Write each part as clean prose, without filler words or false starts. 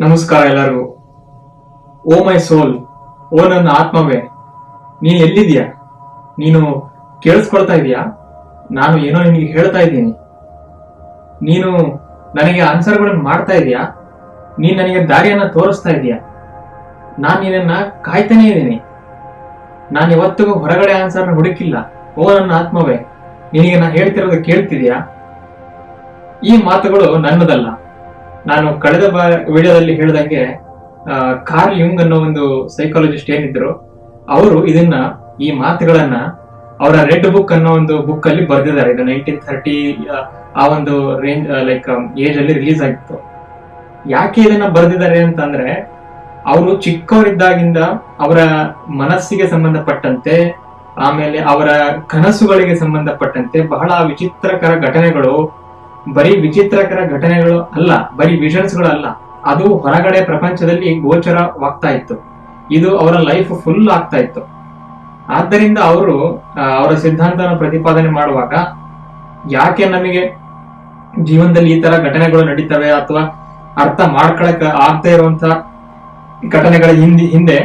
ನಮಸ್ಕಾರ ಎಲ್ಲರಿಗೂ. ಓ ಮೈ ಸೋಲ್, ಓ ನನ್ನ ಆತ್ಮವೇ, ನೀನು ಎಲ್ಲಿದೀಯಾ? ನೀನು ಕೇಳಿಸ್ಕೊಳ್ತಾ ಇದೀಯಾ? ನಾನು ಏನೋ ನಿನಗೆ ಹೇಳ್ತಾ ಇದ್ದೀನಿ. ನೀನು ನನಗೆ ಆನ್ಸರ್ಗಳನ್ನು ಮಾಡ್ತಾ ಇದೀಯಾ? ನೀನು ನನಗೆ ದಾರಿಯನ್ನ ತೋರಿಸ್ತಾ ಇದೀಯಾ? ನಾನು ನಿನ್ನನ್ನ ಕಾಯ್ತಾನೆ ಇದ್ದೀನಿ. ನಾನು ಯಾವತ್ತಿಗೂ ಹೊರಗಡೆ ಆನ್ಸರ್ನ ಹುಡುಕಿಲ್ಲ. ಓ ನನ್ನ ಆತ್ಮವೇ, ನಿನಗೆ ನಾನು ಹೇಳ್ತಿರೋದು ಕೇಳ್ತಿದ್ಯಾ? ಈ ಮಾತುಗಳು ನನ್ನದಲ್ಲ. ನಾನು ಕಳೆದ ವಿಡಿಯೋದಲ್ಲಿ ಹೇಳಿದಂಗೆ ಕಾರ್ಲ್ ಯುಂಗ್ ಅನ್ನೋ ಒಂದು ಸೈಕಾಲಜಿಸ್ಟ್ ಏನಿದ್ರು, ಅವರು ಈ ಮಾತುಗಳನ್ನ ಅವರ ರೆಡ್ ಬುಕ್ ಅನ್ನೋ ಒಂದು ಬುಕ್ ಅಲ್ಲಿ ಬರೆದಿದ್ದಾರೆ. ಇದು 1930 ಆ ಒಂದು ರೇಂಜ್ ಏಜ್ ಅಲ್ಲಿ ರಿಲೀಸ್ ಆಗಿತ್ತು. ಯಾಕೆ ಇದನ್ನ ಬರೆದಿದ್ದಾರೆ ಅಂತಂದ್ರೆ, ಅವರು ಚಿಕ್ಕವರಿದ್ದಾಗಿಂದ ಅವರ ಮನಸ್ಸಿಗೆ ಸಂಬಂಧಪಟ್ಟಂತೆ, ಆಮೇಲೆ ಅವರ ಕನಸುಗಳಿಗೆ ಸಂಬಂಧಪಟ್ಟಂತೆ ಬಹಳ ವಿಚಿತ್ರಕರ ಘಟನೆಗಳು, ಬರೀ ವಿಚಿತ್ರಕರ ಘಟನೆಗಳು ಅಲ್ಲ, ಬರೀ ವಿಷನ್ಸ್ಗಳು ಅಲ್ಲ, ಅದು ಹೊರಗಡೆ ಪ್ರಪಂಚದಲ್ಲಿ ಗೋಚರವಾಗ್ತಾ ಇತ್ತು. ಇದು ಅವರ ಲೈಫ್ ಫುಲ್ ಆಗ್ತಾ ಇತ್ತು. ಆದ್ದರಿಂದ ಅವರು ಅವರ ಸಿದ್ಧಾಂತವನ್ನು ಪ್ರತಿಪಾದನೆ ಮಾಡುವಾಗ, ಯಾಕೆ ನಮಗೆ ಜೀವನದಲ್ಲಿ ಈ ತರ ಘಟನೆಗಳು ನಡೀತವೆ ಅಥವಾ ಅರ್ಥ ಮಾಡ್ಕೊಳಕ್ ಆಗ್ತಾ ಇರುವಂತಹ ಘಟನೆಗಳ ಹಿಂದೆ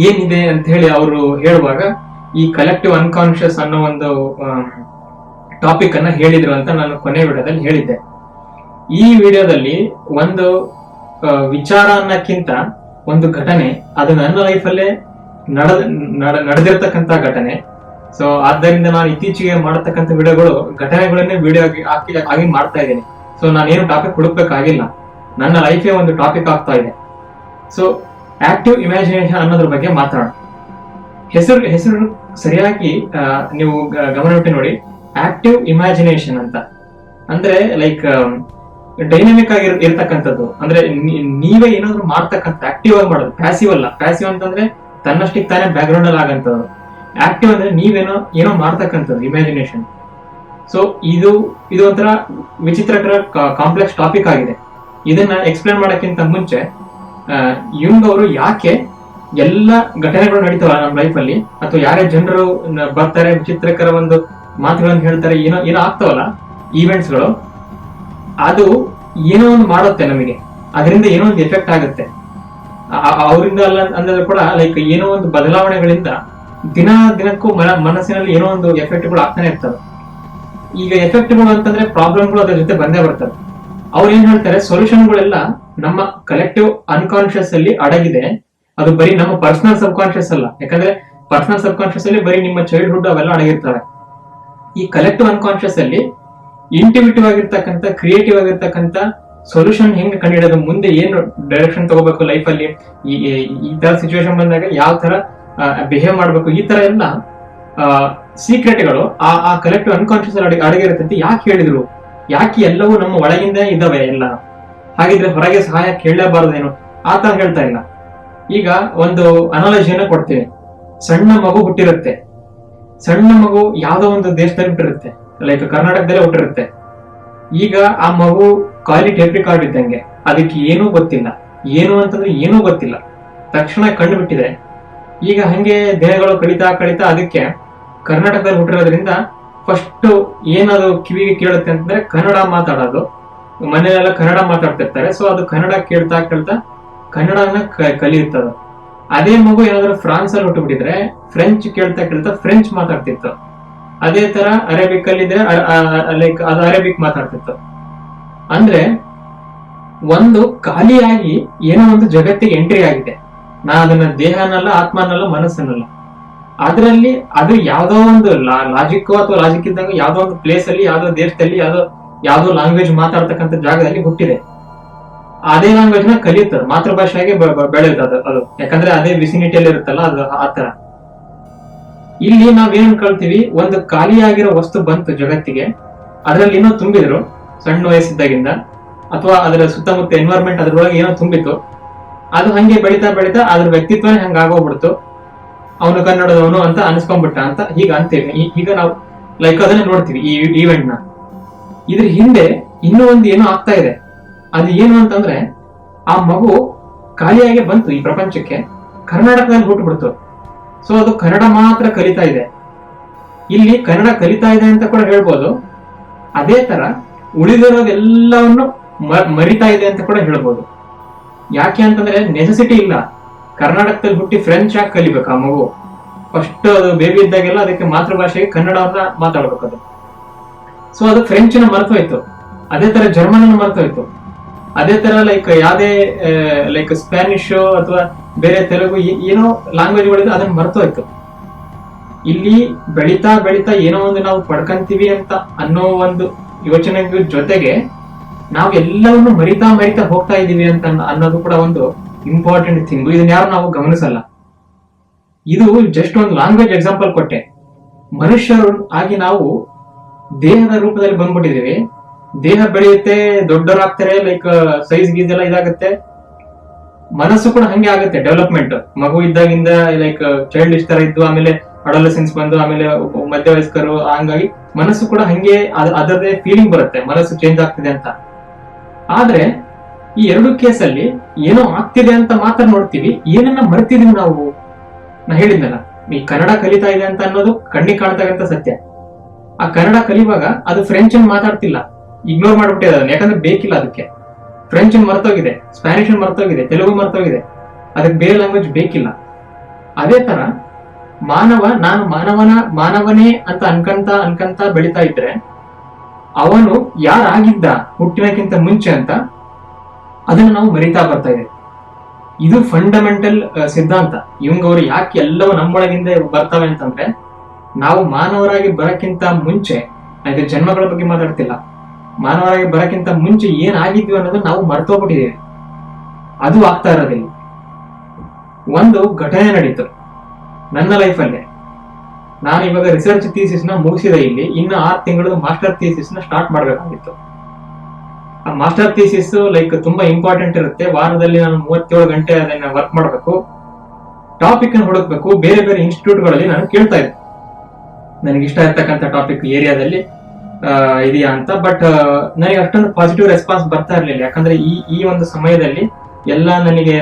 ಏನಿದೆ ಅಂತ ಹೇಳಿ ಅವರು ಹೇಳುವಾಗ, ಈ ಕಲೆಕ್ಟಿವ್ ಅನ್ಕಾನ್ಶಿಯಸ್ ಅನ್ನೋ ಒಂದು ಟಾಪಿಕ್ ಅನ್ನ ಹೇಳಿದ್ರು ಅಂತ ನಾನು ಕೊನೆ ವಿಡಿಯೋದಲ್ಲಿ ಹೇಳಿದ್ದೆ. ಈ ವಿಡಿಯೋದಲ್ಲಿ ಒಂದು ವಿಚಾರ ಅನ್ನಕ್ಕಿಂತ ಒಂದು ಘಟನೆ, ಅದು ನನ್ನ ಲೈಫಲ್ಲೇ ನಡೆದಿರ್ತಕ್ಕಂಥ ಘಟನೆ. ಸೊ ಆದ್ದರಿಂದ ನಾನು ಇತ್ತೀಚೆಗೆ ಮಾಡತಕ್ಕಂಥ ವಿಡಿಯೋಗಳು ಘಟನೆಗಳನ್ನೇ ವಿಡಿಯೋ ಆಗಿ ಮಾಡ್ತಾ ಇದ್ದೀನಿ. ಸೊ ನಾನೇನು ಟಾಪಿಕ್ ಹುಡುಕ್ಬೇಕಾಗಿಲ್ಲ, ನನ್ನ ಲೈಫೇ ಒಂದು ಟಾಪಿಕ್ ಆಗ್ತಾ ಇದೆ. ಸೊ ಆಕ್ಟಿವ್ ಇಮ್ಯಾಜಿನೇಷನ್ ಅನ್ನೋದ್ರ ಬಗ್ಗೆ ಮಾತಾಡೋಣ. ಹೆಸರು ಸರಿಯಾಗಿ ನೀವು ಗಮನವಿಟ್ಟು ನೋಡಿ. ಆಕ್ಟಿವ್ ಇಮ್ಯಾಜಿನೇಷನ್ ಅಂತ ಅಂದ್ರೆ ಡೈನಮಿಕ್ ಆಗಿ ಇರ್ತಕ್ಕಂಥದ್ದು. ಅಂದ್ರೆ ನೀವೇ ಏನಾದ್ರು ಮಾಡ್ತಕ್ಕಂಥ, ಆಕ್ಟಿವ್ ಆಗಿ ಮಾಡೋದು, ಪ್ಯಾಸಿವ್ ಅಲ್ಲ. ಪ್ಯಾಸಿವ್ ಅಂತಂದ್ರೆ ತನ್ನಷ್ಟಿಗೆ ತಾನೇ ಬ್ಯಾಕ್ ಗ್ರೌಂಡ್ ಅಲ್ಲಿ ಆಗಂತದ್ದು. ಆಕ್ಟಿವ್ ಅಂದ್ರೆ ಏನೋ ಮಾಡ್ತಕ್ಕಂಥದ್ದು ಇಮ್ಯಾಜಿನೇಷನ್. ಸೊ ಇದು ಒಂಥರ ವಿಚಿತ್ರಕರ ಕಾಂಪ್ಲೆಕ್ಸ್ ಟಾಪಿಕ್ ಆಗಿದೆ. ಇದನ್ನ ಎಕ್ಸ್ಪ್ಲೇನ್ ಮಾಡೋಕ್ಕಿಂತ ಮುಂಚೆ ಯುಂಗ್ ಅವರು ಯಾಕೆ ಎಲ್ಲ ಘಟನೆಗಳು ನಡೀತಾವ ನಮ್ಮ ಲೈಫ್ ಅಲ್ಲಿ, ಅಥವಾ ಯಾರೇ ಜನರು ಬರ್ತಾರೆ, ವಿಚಿತ್ರಕರ ಒಂದು ಮಾತುಗಳನ್ನು ಹೇಳ್ತಾರೆ, ಏನೋ ಆಗ್ತಾವಲ್ಲ ಈವೆಂಟ್ಸ್ಗಳು, ಅದು ಏನೋ ಒಂದು ಮಾಡುತ್ತೆ ನಮಗೆ, ಅದರಿಂದ ಏನೋ ಒಂದು ಎಫೆಕ್ಟ್ ಆಗುತ್ತೆ. ಅವರಿಂದ ಅಲ್ಲ ಅಂದ್ರೆ ಕೂಡ ಏನೋ ಒಂದು ಬದಲಾವಣೆಗಳಿಂದ ದಿನಕ್ಕೂ ಮನಸ್ಸಿನಲ್ಲಿ ಏನೋ ಒಂದು ಎಫೆಕ್ಟ್ಗಳು ಆಗ್ತಾನೆ ಇರ್ತವೆ. ಈಗ ಎಫೆಕ್ಟ್ಗಳು ಅಂತಂದ್ರೆ ಪ್ರಾಬ್ಲಮ್ಗಳು ಅದ್ರ ಜೊತೆ ಬಂದೇ ಬರ್ತವೆ. ಅವ್ರು ಏನ್ ಹೇಳ್ತಾರೆ, ಸೊಲ್ಯೂಷನ್ಗಳೆಲ್ಲ ನಮ್ಮ ಕಲೆಕ್ಟಿವ್ ಅನ್ಕಾನ್ಶಿಯಸ್ ಅಲ್ಲಿ ಅಡಗಿದೆ. ಅದು ಬರೀ ನಮ್ಮ ಪರ್ಸನಲ್ ಸಬ್ ಕಾನ್ಶಿಯಸ್ ಅಲ್ಲ. ಯಾಕಂದ್ರೆ ಪರ್ಸನಲ್ ಸಬ್ ಕಾನ್ಶಿಯಸ್ ಅಲ್ಲಿ ಬರೀ ನಿಮ್ಮ ಚೈಲ್ಡ್ಹುಡ್ ಅವೆಲ್ಲ ಅಡಗಿರ್ತವೆ. ಈ ಕಲೆಕ್ಟಿವ್ ಅನ್ಕಾನ್ಶಿಯಸ್ ಅಲ್ಲಿ ಇಂಟಿವಿಟಿವ್ ಆಗಿರ್ತಕ್ಕಂಥ, ಕ್ರಿಯೇಟಿವ್ ಆಗಿರ್ತಕ್ಕಂಥ ಸೊಲ್ಯೂಷನ್ ಹೆಂಗ್ ಕಂಡುಹಿಡಿಯೋದು, ಮುಂದೆ ಏನು ಡೈರೆಕ್ಷನ್ ತಗೋಬೇಕು ಲೈಫ್ ಅಲ್ಲಿ, ಈ ತರ ಸಿಚುವೇಶನ್ ಬಂದಾಗ ಯಾವ ತರ ಬಿಹೇವ್ ಮಾಡ್ಬೇಕು, ಈ ತರ ಎಲ್ಲ ಸೀಕ್ರೆಟ್ಗಳು ಆ ಕಲೆಕ್ಟಿವ್ ಅನ್ಕಾನ್ಶಿಯಸ್ ಅಲ್ಲಿ ಅಡಗಿರುತ್ತೆ. ಯಾಕೆ ಹೇಳಿದ್ರು, ಯಾಕೆ ಎಲ್ಲವೂ ನಮ್ಮ ಒಳಗಿಂದ ಇದಾವೆ ಎಲ್ಲ, ಹಾಗಿದ್ರೆ ಹೊರಗೆ ಸಹಾಯ ಕೇಳಲೇಬಾರದೇನು, ಆ ತರ ಹೇಳ್ತಾ ಇಲ್ಲ. ಈಗ ಒಂದು ಅನಾಲಜಿಯನ್ನ ಕೊಡ್ತೀನಿ. ಸಣ್ಣ ಮಗು ಹುಟ್ಟಿರುತ್ತೆ. ಸಣ್ಣ ಮಗು ಯಾವ್ದೋ ಒಂದು ದೇಶದಲ್ಲಿ ಹುಟ್ಟಿರುತ್ತೆ, ಕರ್ನಾಟಕದಲ್ಲೇ ಹುಟ್ಟಿರುತ್ತೆ. ಈಗ ಆ ಮಗು ಖಾಲಿ ಟೇಪ್ ರೆಕಾರ್ಡ್ ಇದ್ದಂಗೆ, ಅದಕ್ಕೆ ಏನೂ ಗೊತ್ತಿಲ್ಲ. ಏನು ಅಂತಂದ್ರೆ ಏನೂ ಗೊತ್ತಿಲ್ಲ, ತಕ್ಷಣ ಕಂಡು ಬಿಟ್ಟಿದೆ. ಈಗ ಹಂಗೆ ದಿನಗಳು ಕಳೀತಾ ಅದಕ್ಕೆ ಕರ್ನಾಟಕದಲ್ಲಿ ಹುಟ್ಟಿರೋದ್ರಿಂದ ಫಸ್ಟ್ ಏನದು ಕಿವಿಗೆ ಕೇಳುತ್ತೆ ಅಂತಂದ್ರೆ ಕನ್ನಡ ಮಾತಾಡೋದು. ಮನೆಯಲ್ಲೆಲ್ಲ ಕನ್ನಡ ಮಾತಾಡ್ತಿರ್ತಾರೆ. ಸೊ ಅದು ಕನ್ನಡ ಕೇಳ್ತಾ ಕನ್ನಡನ ಕಲಿಯುತ್ತದ. ಅದೇ ಮಗು ಏನಾದ್ರು ಫ್ರಾನ್ಸ್ ಅಲ್ಲಿ ಹುಟ್ಟುಬಿಟ್ಟಿದ್ರೆ ಫ್ರೆಂಚ್ ಕೇಳ್ತಾ ಫ್ರೆಂಚ್ ಮಾತಾಡ್ತಿತ್ತು. ಅದೇ ತರ ಅರೇಬಿಕ್ ಅಲ್ಲಿ ಇದ್ರೆ ಅದು ಅರೇಬಿಕ್ ಮಾತಾಡ್ತಿತ್ತು. ಅಂದ್ರೆ ಒಂದು ಖಾಲಿಯಾಗಿ ಏನೋ ಒಂದು ಜಗತ್ತಿಗೆ ಎಂಟ್ರಿ ಆಗಿದೆ. ನಾ ಅದನ್ನ ದೇಹನಲ್ಲ, ಆತ್ಮನಲ್ಲ, ಮನಸ್ಸನ್ನಲ್ಲ, ಅದರಲ್ಲಿ ಅದು ಯಾವ್ದೋ ಒಂದು ಲಾಜಿಕ್ ಅಥವಾ ಲಾಜಿಕ್ ಇದ್ದಂಗ ಯಾವ್ದೋ ಒಂದು ಪ್ಲೇಸ್ ಅಲ್ಲಿ, ಯಾವ್ದೋ ದೇಶದಲ್ಲಿ, ಯಾವ್ದೋ ಲ್ಯಾಂಗ್ವೇಜ್ ಮಾತಾಡ್ತಕ್ಕಂಥ ಜಾಗದಲ್ಲಿ ಹುಟ್ಟಿದೆ. ಅದೇ ಲ್ಯಾಂಗ್ವೇಜ್ ನ ಕಲಿಯುತ್ತದೆ, ಮಾತೃಭಾಷೆಗೆ ಬೆಳೆಯುತ್ತದೆ ಅದು. ಯಾಕಂದ್ರೆ ಅದೇ ವಿಸಿನಿಟಿಯಲ್ಲಿ ಇರುತ್ತಲ್ಲ, ಅದು ಆತರ. ಇಲ್ಲಿ ನಾವೇನ್ ಅನ್ಕೊಳ್ತೀವಿ, ಒಂದು ಖಾಲಿಯಾಗಿರೋ ವಸ್ತು ಬಂತು ಜಗತ್ತಿಗೆ, ಅದರಲ್ಲಿ ಏನೋ ತುಂಬಿದ್ರು ಸಣ್ಣ ವಯಸ್ಸಿದ್ದಾಗಿಂದ, ಅಥವಾ ಅದರ ಸುತ್ತಮುತ್ತ ಎನ್ವೈರ್ಮೆಂಟ್ ಅದ್ರೊಳಗೆ ಏನೋ ತುಂಬಿತ್ತು. ಅದು ಹಂಗೆ ಬೆಳಿತಾ ಅದ್ರ ವ್ಯಕ್ತಿತ್ವನೇ ಹಂಗ ಆಗೋಗ್ಬಿಡ್ತು. ಅವನು ಕನ್ನಡದವನು ಅಂತ ಅನ್ಸ್ಕೊಂಡ್ಬಿಟ್ಟ ಅಂತ ಹೀಗ ಅಂತೀವಿ. ಈಗ ನಾವು ಅದನ್ನ ನೋಡ್ತೀವಿ ಈ ಈವೆಂಟ್ ನ. ಇದ್ರ ಹಿಂದೆ ಇನ್ನೂ ಒಂದು ಏನೋ ಆಗ್ತಾ ಇದೆ. ಅದು ಏನು ಅಂತಂದ್ರೆ, ಆ ಮಗು ಖಾಲಿಯಾಗಿ ಬಂತು ಈ ಪ್ರಪಂಚಕ್ಕೆ, ಕರ್ನಾಟಕದಲ್ಲಿ ಹುಟ್ಟುಬಿಡ್ತು. ಸೊ ಅದು ಕನ್ನಡ ಮಾತ್ರ ಕಲಿತಾ ಇದೆ. ಇಲ್ಲಿ ಕನ್ನಡ ಕಲಿತಾ ಇದೆ ಅಂತ ಕೂಡ ಹೇಳ್ಬೋದು. ಅದೇ ತರ ಉಳಿದಿರೋದೆಲ್ಲವನ್ನು ಮರಿತಾ ಇದೆ ಅಂತ ಕೂಡ ಹೇಳ್ಬೋದು. ಯಾಕೆ ಅಂತಂದ್ರೆ ನೆಸೆಸಿಟಿ ಇಲ್ಲ. ಕರ್ನಾಟಕದಲ್ಲಿ ಹುಟ್ಟಿ ಫ್ರೆಂಚ್ ಯಾಕೆ ಕಲಿಬೇಕು ಆ ಮಗು? ಫಸ್ಟ್ ಅದು ಬೇಬಿ ಇದ್ದಾಗೆಲ್ಲ ಅದಕ್ಕೆ ಮಾತೃಭಾಷೆಗೆ ಕನ್ನಡವನ್ನ ಮಾತಾಡ್ಬೇಕು ಅದು. ಸೊ ಅದು ಫ್ರೆಂಚ್ ನ ಮರ್ತೋಯ್ತು. ಅದೇ ತರ ಜರ್ಮನ್ ಅನ್ನು ಮರ್ತೋಯ್ತು. ಅದೇ ತರ ಲೈಕ್ ಯಾವ್ದೇ ಲೈಕ್ ಸ್ಪ್ಯಾನಿಷ್ ಅಥವಾ ಬೇರೆ ತೆಲುಗು ಏನೋ ಲ್ಯಾಂಗ್ವೇಜ್ಗಳಿದೆ ಅದನ್ನ ಮರ್ತೋಯ್ತು. ಇಲ್ಲಿ ಬೆಳಿತಾ ಬೆಳಿತಾ ಏನೋ ಒಂದು ನಾವು ಪಡ್ಕಂತೀವಿ ಅಂತ ಅನ್ನೋ ಒಂದು ಯೋಚನೆ ಜೊತೆಗೆ ನಾವು ಎಲ್ಲವನ್ನು ಮರಿತಾ ಮರಿತಾ ಹೋಗ್ತಾ ಇದೀವಿ ಅಂತ ಅನ್ನೋದು ಕೂಡ ಒಂದು ಇಂಪಾರ್ಟೆಂಟ್ ಥಿಂಗ್. ಇದನ್ನ ಯಾರು ನಾವು ಗಮನಿಸಲ್ಲ. ಇದು ಜಸ್ಟ್ ಒಂದು ಲ್ಯಾಂಗ್ವೇಜ್ ಎಕ್ಸಾಂಪಲ್ ಕೊಟ್ಟೆ. ಮನುಷ್ಯರು ಆಗಿ ನಾವು ದೇಹದ ರೂಪದಲ್ಲಿ ಬಂದ್ಬಿಟ್ಟಿದೀವಿ. ದೇಹ ಬೆಳೆಯುತ್ತೆ, ದೊಡ್ಡವರಾಗ್ತಾರೆ, ಲೈಕ್ ಸೈಜ್ ಗೀಸ್ ಎಲ್ಲ ಇದಾಗುತ್ತೆ. ಮನಸ್ಸು ಕೂಡ ಹಂಗೆ ಆಗುತ್ತೆ ಡೆವಲಪ್ಮೆಂಟ್. ಮಗು ಇದ್ದಾಗಿಂದ ಲೈಕ್ ಚೈಲ್ಡ್ ತರ ಇದ್ದು, ಆಮೇಲೆ ಅಡೋಲೆಸೆನ್ಸ್ ಬಂದು, ಆಮೇಲೆ ಮಧ್ಯವಯಸ್ಕರು, ಹಂಗಾಗಿ ಮನಸ್ಸು ಕೂಡ ಹಂಗೆ ಅದರದೇ ಫೀಲಿಂಗ್ ಬರುತ್ತೆ, ಮನಸ್ಸು ಚೇಂಜ್ ಆಗ್ತಿದೆ ಅಂತ. ಆದ್ರೆ ಈ ಎರಡು ಕೇಸಲ್ಲಿ ಏನೋ ಆಗ್ತಿದೆ ಅಂತ ಮಾತ್ರ ನೋಡ್ತೀವಿ, ಏನನ್ನ ಮರ್ತಿದೀವಿ ನಾವು. ನಾ ಹೇಳಿದ್ನಲ್ಲ, ಈ ಕನ್ನಡ ಕಲಿತಾ ಇದೆ ಅಂತ ಅನ್ನೋದು ಕಣ್ಣಿಗೆ ಕಾಣ್ತಕ್ಕಂಥ ಸತ್ಯ. ಆ ಕನ್ನಡ ಕಲಿಯುವಾಗ ಅದು ಫ್ರೆಂಚ್ ಅನ್ನು ಮಾತಾಡ್ತಿಲ್ಲ, ಇಗ್ನೋರ್ ಮಾಡ್ಬಿಟ್ಟಿದೆ ಅದನ್ನ, ಯಾಕಂದ್ರೆ ಬೇಕಿಲ್ಲ ಅದಕ್ಕೆ. ಫ್ರೆಂಚ್ ಮರ್ತೋಗಿದೆ, ಸ್ಪ್ಯಾನಿಷ್ ಮರ್ತೋಗಿದೆ, ತೆಲುಗು ಮರ್ತೋಗಿದೆ, ಅದಕ್ಕೆ ಬೇರೆ ಲ್ಯಾಂಗ್ವೇಜ್ ಬೇಕಿಲ್ಲ. ಅದೇ ತರ ನಾನು ಮಾನವನೇ ಅಂತ ಅನ್ಕಂತ ಬೆಳಿತಾ ಇದ್ರೆ ಅವನು ಯಾರಾಗಿದ್ದ ಹುಟ್ಟಿನಕ್ಕಿಂತ ಮುಂಚೆ ಅಂತ ಅದನ್ನ ನಾವು ಮರಿತಾ ಬರ್ತಾ ಇದೆ. ಇದು ಫಂಡಮೆಂಟಲ್ ಸಿದ್ಧಾಂತ. ಇವಂಗವ್ರು ಯಾಕೆ ಎಲ್ಲವೂ ನಮ್ಮೊಳಗಿಂದ ಬರ್ತವೆ ಅಂತಂದ್ರೆ, ನಾವು ಮಾನವರಾಗಿ ಬರಕ್ಕಿಂತ ಮುಂಚೆ, ಹಾಗೆ ಜನ್ಮಗಳ ಬಗ್ಗೆ ಮಾತಾಡ್ತಿಲ್ಲ, ಮಾನವರಾಗಿ ಬರಕ್ಕಿಂತ ಮುಂಚೆ ಏನಾಗಿದ್ವಿ ಅನ್ನೋದನ್ನ ನಾವು ಮರ್ತೋಗ್ಬಿಟ್ಟಿದ್ದೀವಿ. ಅದು ಆಗ್ತಾ ಇರೋದಿಲ್ಲ. ಒಂದು ಘಟನೆ ನಡೀತು ನನ್ನ ಲೈಫಲ್ಲೇ. ನಾನು ಇವಾಗ ರಿಸರ್ಚ್ ಥೀಸಿಸ್ ನ ಮುಗಿಸಿದೆ. ಇಲ್ಲಿ ಇನ್ನು 6 ತಿಂಗಳು ಮಾಸ್ಟರ್ ಥೀಸಿಸ್ ನ ಸ್ಟಾರ್ಟ್ ಮಾಡ್ಬೇಕಾಗಿತ್ತು. ಆ ಮಾಸ್ಟರ್ ಥೀಸಿಸ್ ಲೈಕ್ ತುಂಬಾ ಇಂಪಾರ್ಟೆಂಟ್ ಇರುತ್ತೆ. ವಾರದಲ್ಲಿ ನಾನು 37 ಗಂಟೆ ಅದನ್ನ ವರ್ಕ್ ಮಾಡಬೇಕು, ಟಾಪಿಕ್ ಅನ್ನು ಹುಡುಕ್ಬೇಕು. ಬೇರೆ ಬೇರೆ ಇನ್ಸ್ಟಿಟ್ಯೂಟ್ ಗಳಲ್ಲಿ ನಾನು ಕೇಳ್ತಾ ಇದ್ದೆ ನನಗೆ ಇಷ್ಟ ಇರ್ತಕ್ಕಂಥ ಟಾಪಿಕ್ ಏರಿಯಾದಲ್ಲಿ ಇದೆಯಾ ಅಂತ. ಬಟ್ ನನಗೆ ಅಷ್ಟೊಂದು ಪಾಸಿಟಿವ್ ರೆಸ್ಪಾನ್ಸ್ ಬರ್ತಾ ಇರ್ಲಿಲ್ಲ. ಯಾಕಂದ್ರೆ ಈ ಒಂದು ಸಮಯದಲ್ಲಿ ಎಲ್ಲ ನನಗೆ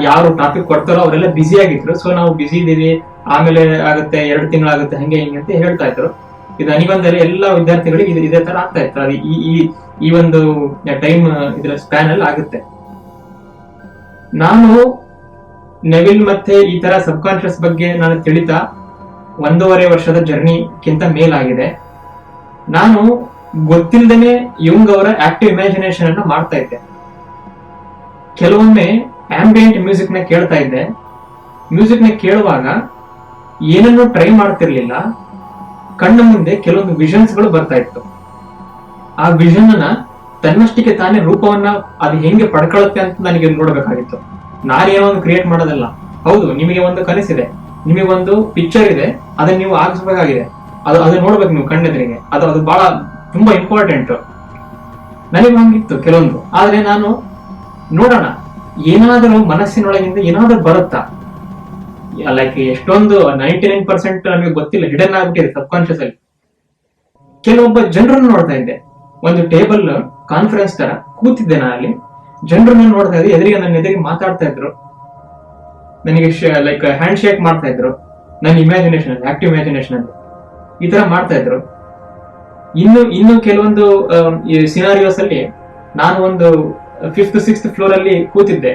ಯಾರು ಟಾಪಿಕ್ ಕೊಡ್ತಾರೋ ಅವರೆಲ್ಲ ಬ್ಯುಸಿ ಆಗಿದ್ರು. ಸೊ ನಾವು ಬ್ಯುಸಿ ಇದೀವಿ, ಆಮೇಲೆ ಆಗುತ್ತೆ, 2 ತಿಂಗಳಾಗುತ್ತೆ, ಹಂಗೆ ಹಿಂಗೆ ಅಂತ ಹೇಳ್ತಾ ಇದ್ರು. ಇದು ಅನಿಬಂಧದಲ್ಲಿ ಎಲ್ಲ ವಿದ್ಯಾರ್ಥಿಗಳಿಗೆ ಇದೇ ತರ ಆಗ್ತಾ ಇತ್ತು. ಅದು ಈ ಒಂದು ಟೈಮ್ ಇದ್ರ ಸ್ಪ್ಯಾನ್ ಅಲ್ಲಿ ಆಗುತ್ತೆ. ನಾನು ನೆವಿಲ್ ಮತ್ತೆ ಈ ತರ ಸಬ್ ಕಾನ್ಶಿಯಸ್ ಬಗ್ಗೆ ನಾನು ತಿಳಿತಾ 1.5 ವರ್ಷದ ಜರ್ನಿಗಿಂತ ಮೇಲಾಗಿದೆ. ನಾನು ಗೊತ್ತಿಲ್ಲದೇನೆ ಅವರ ಆಕ್ಟಿವ್ ಇಮ್ಯಾಜಿನೇಷನ್ ಅನ್ನ ಮಾಡ್ತಾ ಇದ್ದೆ. ಕೆಲವೊಮ್ಮೆ ಆಂಬಿಯಂಟ್ ಮ್ಯೂಸಿಕ್ ನ ಕೇಳ್ತಾ ಇದ್ದೆ. ಮ್ಯೂಸಿಕ್ ನ ಕೇಳುವಾಗ ಏನನ್ನು ಟ್ರೈ ಮಾಡ್ತಿರ್ಲಿಲ್ಲ, ಕಣ್ಣು ಮುಂದೆ ಕೆಲವೊಂದು ವಿಷನ್ಸ್ ಗಳು ಬರ್ತಾ ಇತ್ತು. ಆ ವಿಷನ್ ಅನ್ನ ತನ್ನಷ್ಟಿಗೆ ತಾನೇ ರೂಪವನ್ನ ಅದು ಹೆಂಗೆ ಪಡ್ಕೊಳ್ಳುತ್ತೆ ಅಂತ ನನಗೆ ನೋಡ್ಬೇಕಾಗಿತ್ತು. ನಾನೇನೋ ಒಂದು ಕ್ರಿಯೇಟ್ ಮಾಡೋದಲ್ಲ. ಹೌದು, ನಿಮಗೆ ಒಂದು ಕನಸಿದೆ, ನಿಮಗೊಂದು ಪಿಕ್ಚರ್ ಇದೆ, ಅದನ್ನ ನೀವು ಆಗಿಸ್ಬೇಕಾಗಿದೆ. ಅದು ನೋಡ್ಬೇಕು ನೀವು ಕಣ್ಣೆದ್ರಿಗೆ. ಅದು ಬಹಳ ತುಂಬಾ ಇಂಪಾರ್ಟೆಂಟ್. ನನಗೆ ಹಂಗಿತ್ತು ಕೆಲವೊಂದು. ಆದ್ರೆ ನಾನು ನೋಡೋಣ, ಏನಾದರೂ ಮನಸ್ಸಿನೊಳಗಿಂದ ಏನಾದ್ರೂ ಬರುತ್ತಾ. ಲೈಕ್ ಎಷ್ಟೊಂದು 99% ನಮಗೆ ಗೊತ್ತಿಲ್ಲ, ಹಿಡನ್ ಆಗ್ಬಿಟ್ಟಿದೆ ಸಬ್ ಕಾನ್ಶಿಯಸ್ ಅಲ್ಲಿ. ಕೆಲವೊಬ್ಬ ಜನರನ್ನು ನೋಡ್ತಾ ಇದ್ದೆ. ಒಂದು ಟೇಬಲ್ ಕಾನ್ಫರೆನ್ಸ್ ತರ ಕೂತಿದ್ದೆ ನಾನು ಅಲ್ಲಿ. ಜನರನ್ನ ನೋಡ್ತಾ ಇದ್ದೆ, ನನ್ನ ಎದುರಿಗೆ ಮಾತಾಡ್ತಾ ಇದ್ರು, ನನಗೆ ಲೈಕ್ ಹ್ಯಾಂಡ್ ಶೇಕ್ ಮಾಡ್ತಾ ಇದ್ರು. ನನ್ನ ಇಮ್ಯಾಜಿನೇಷನ್ ಅಲ್ಲಿ, ಆಕ್ಟಿವ್ ಇಮ್ಯಾಜಿನೇಷನ್ ಅಲ್ಲಿ ಈ ತರ ಮಾಡ್ತಾ ಇದ್ರು. ಇನ್ನು ಕೆಲವೊಂದು ಸಿನಾರಿಯೋಸ್ ಅಲ್ಲಿ ನಾನು ಒಂದು 5th 6th ಫ್ಲೋರ್ ಅಲ್ಲಿ ಕೂತಿದ್ದೆ.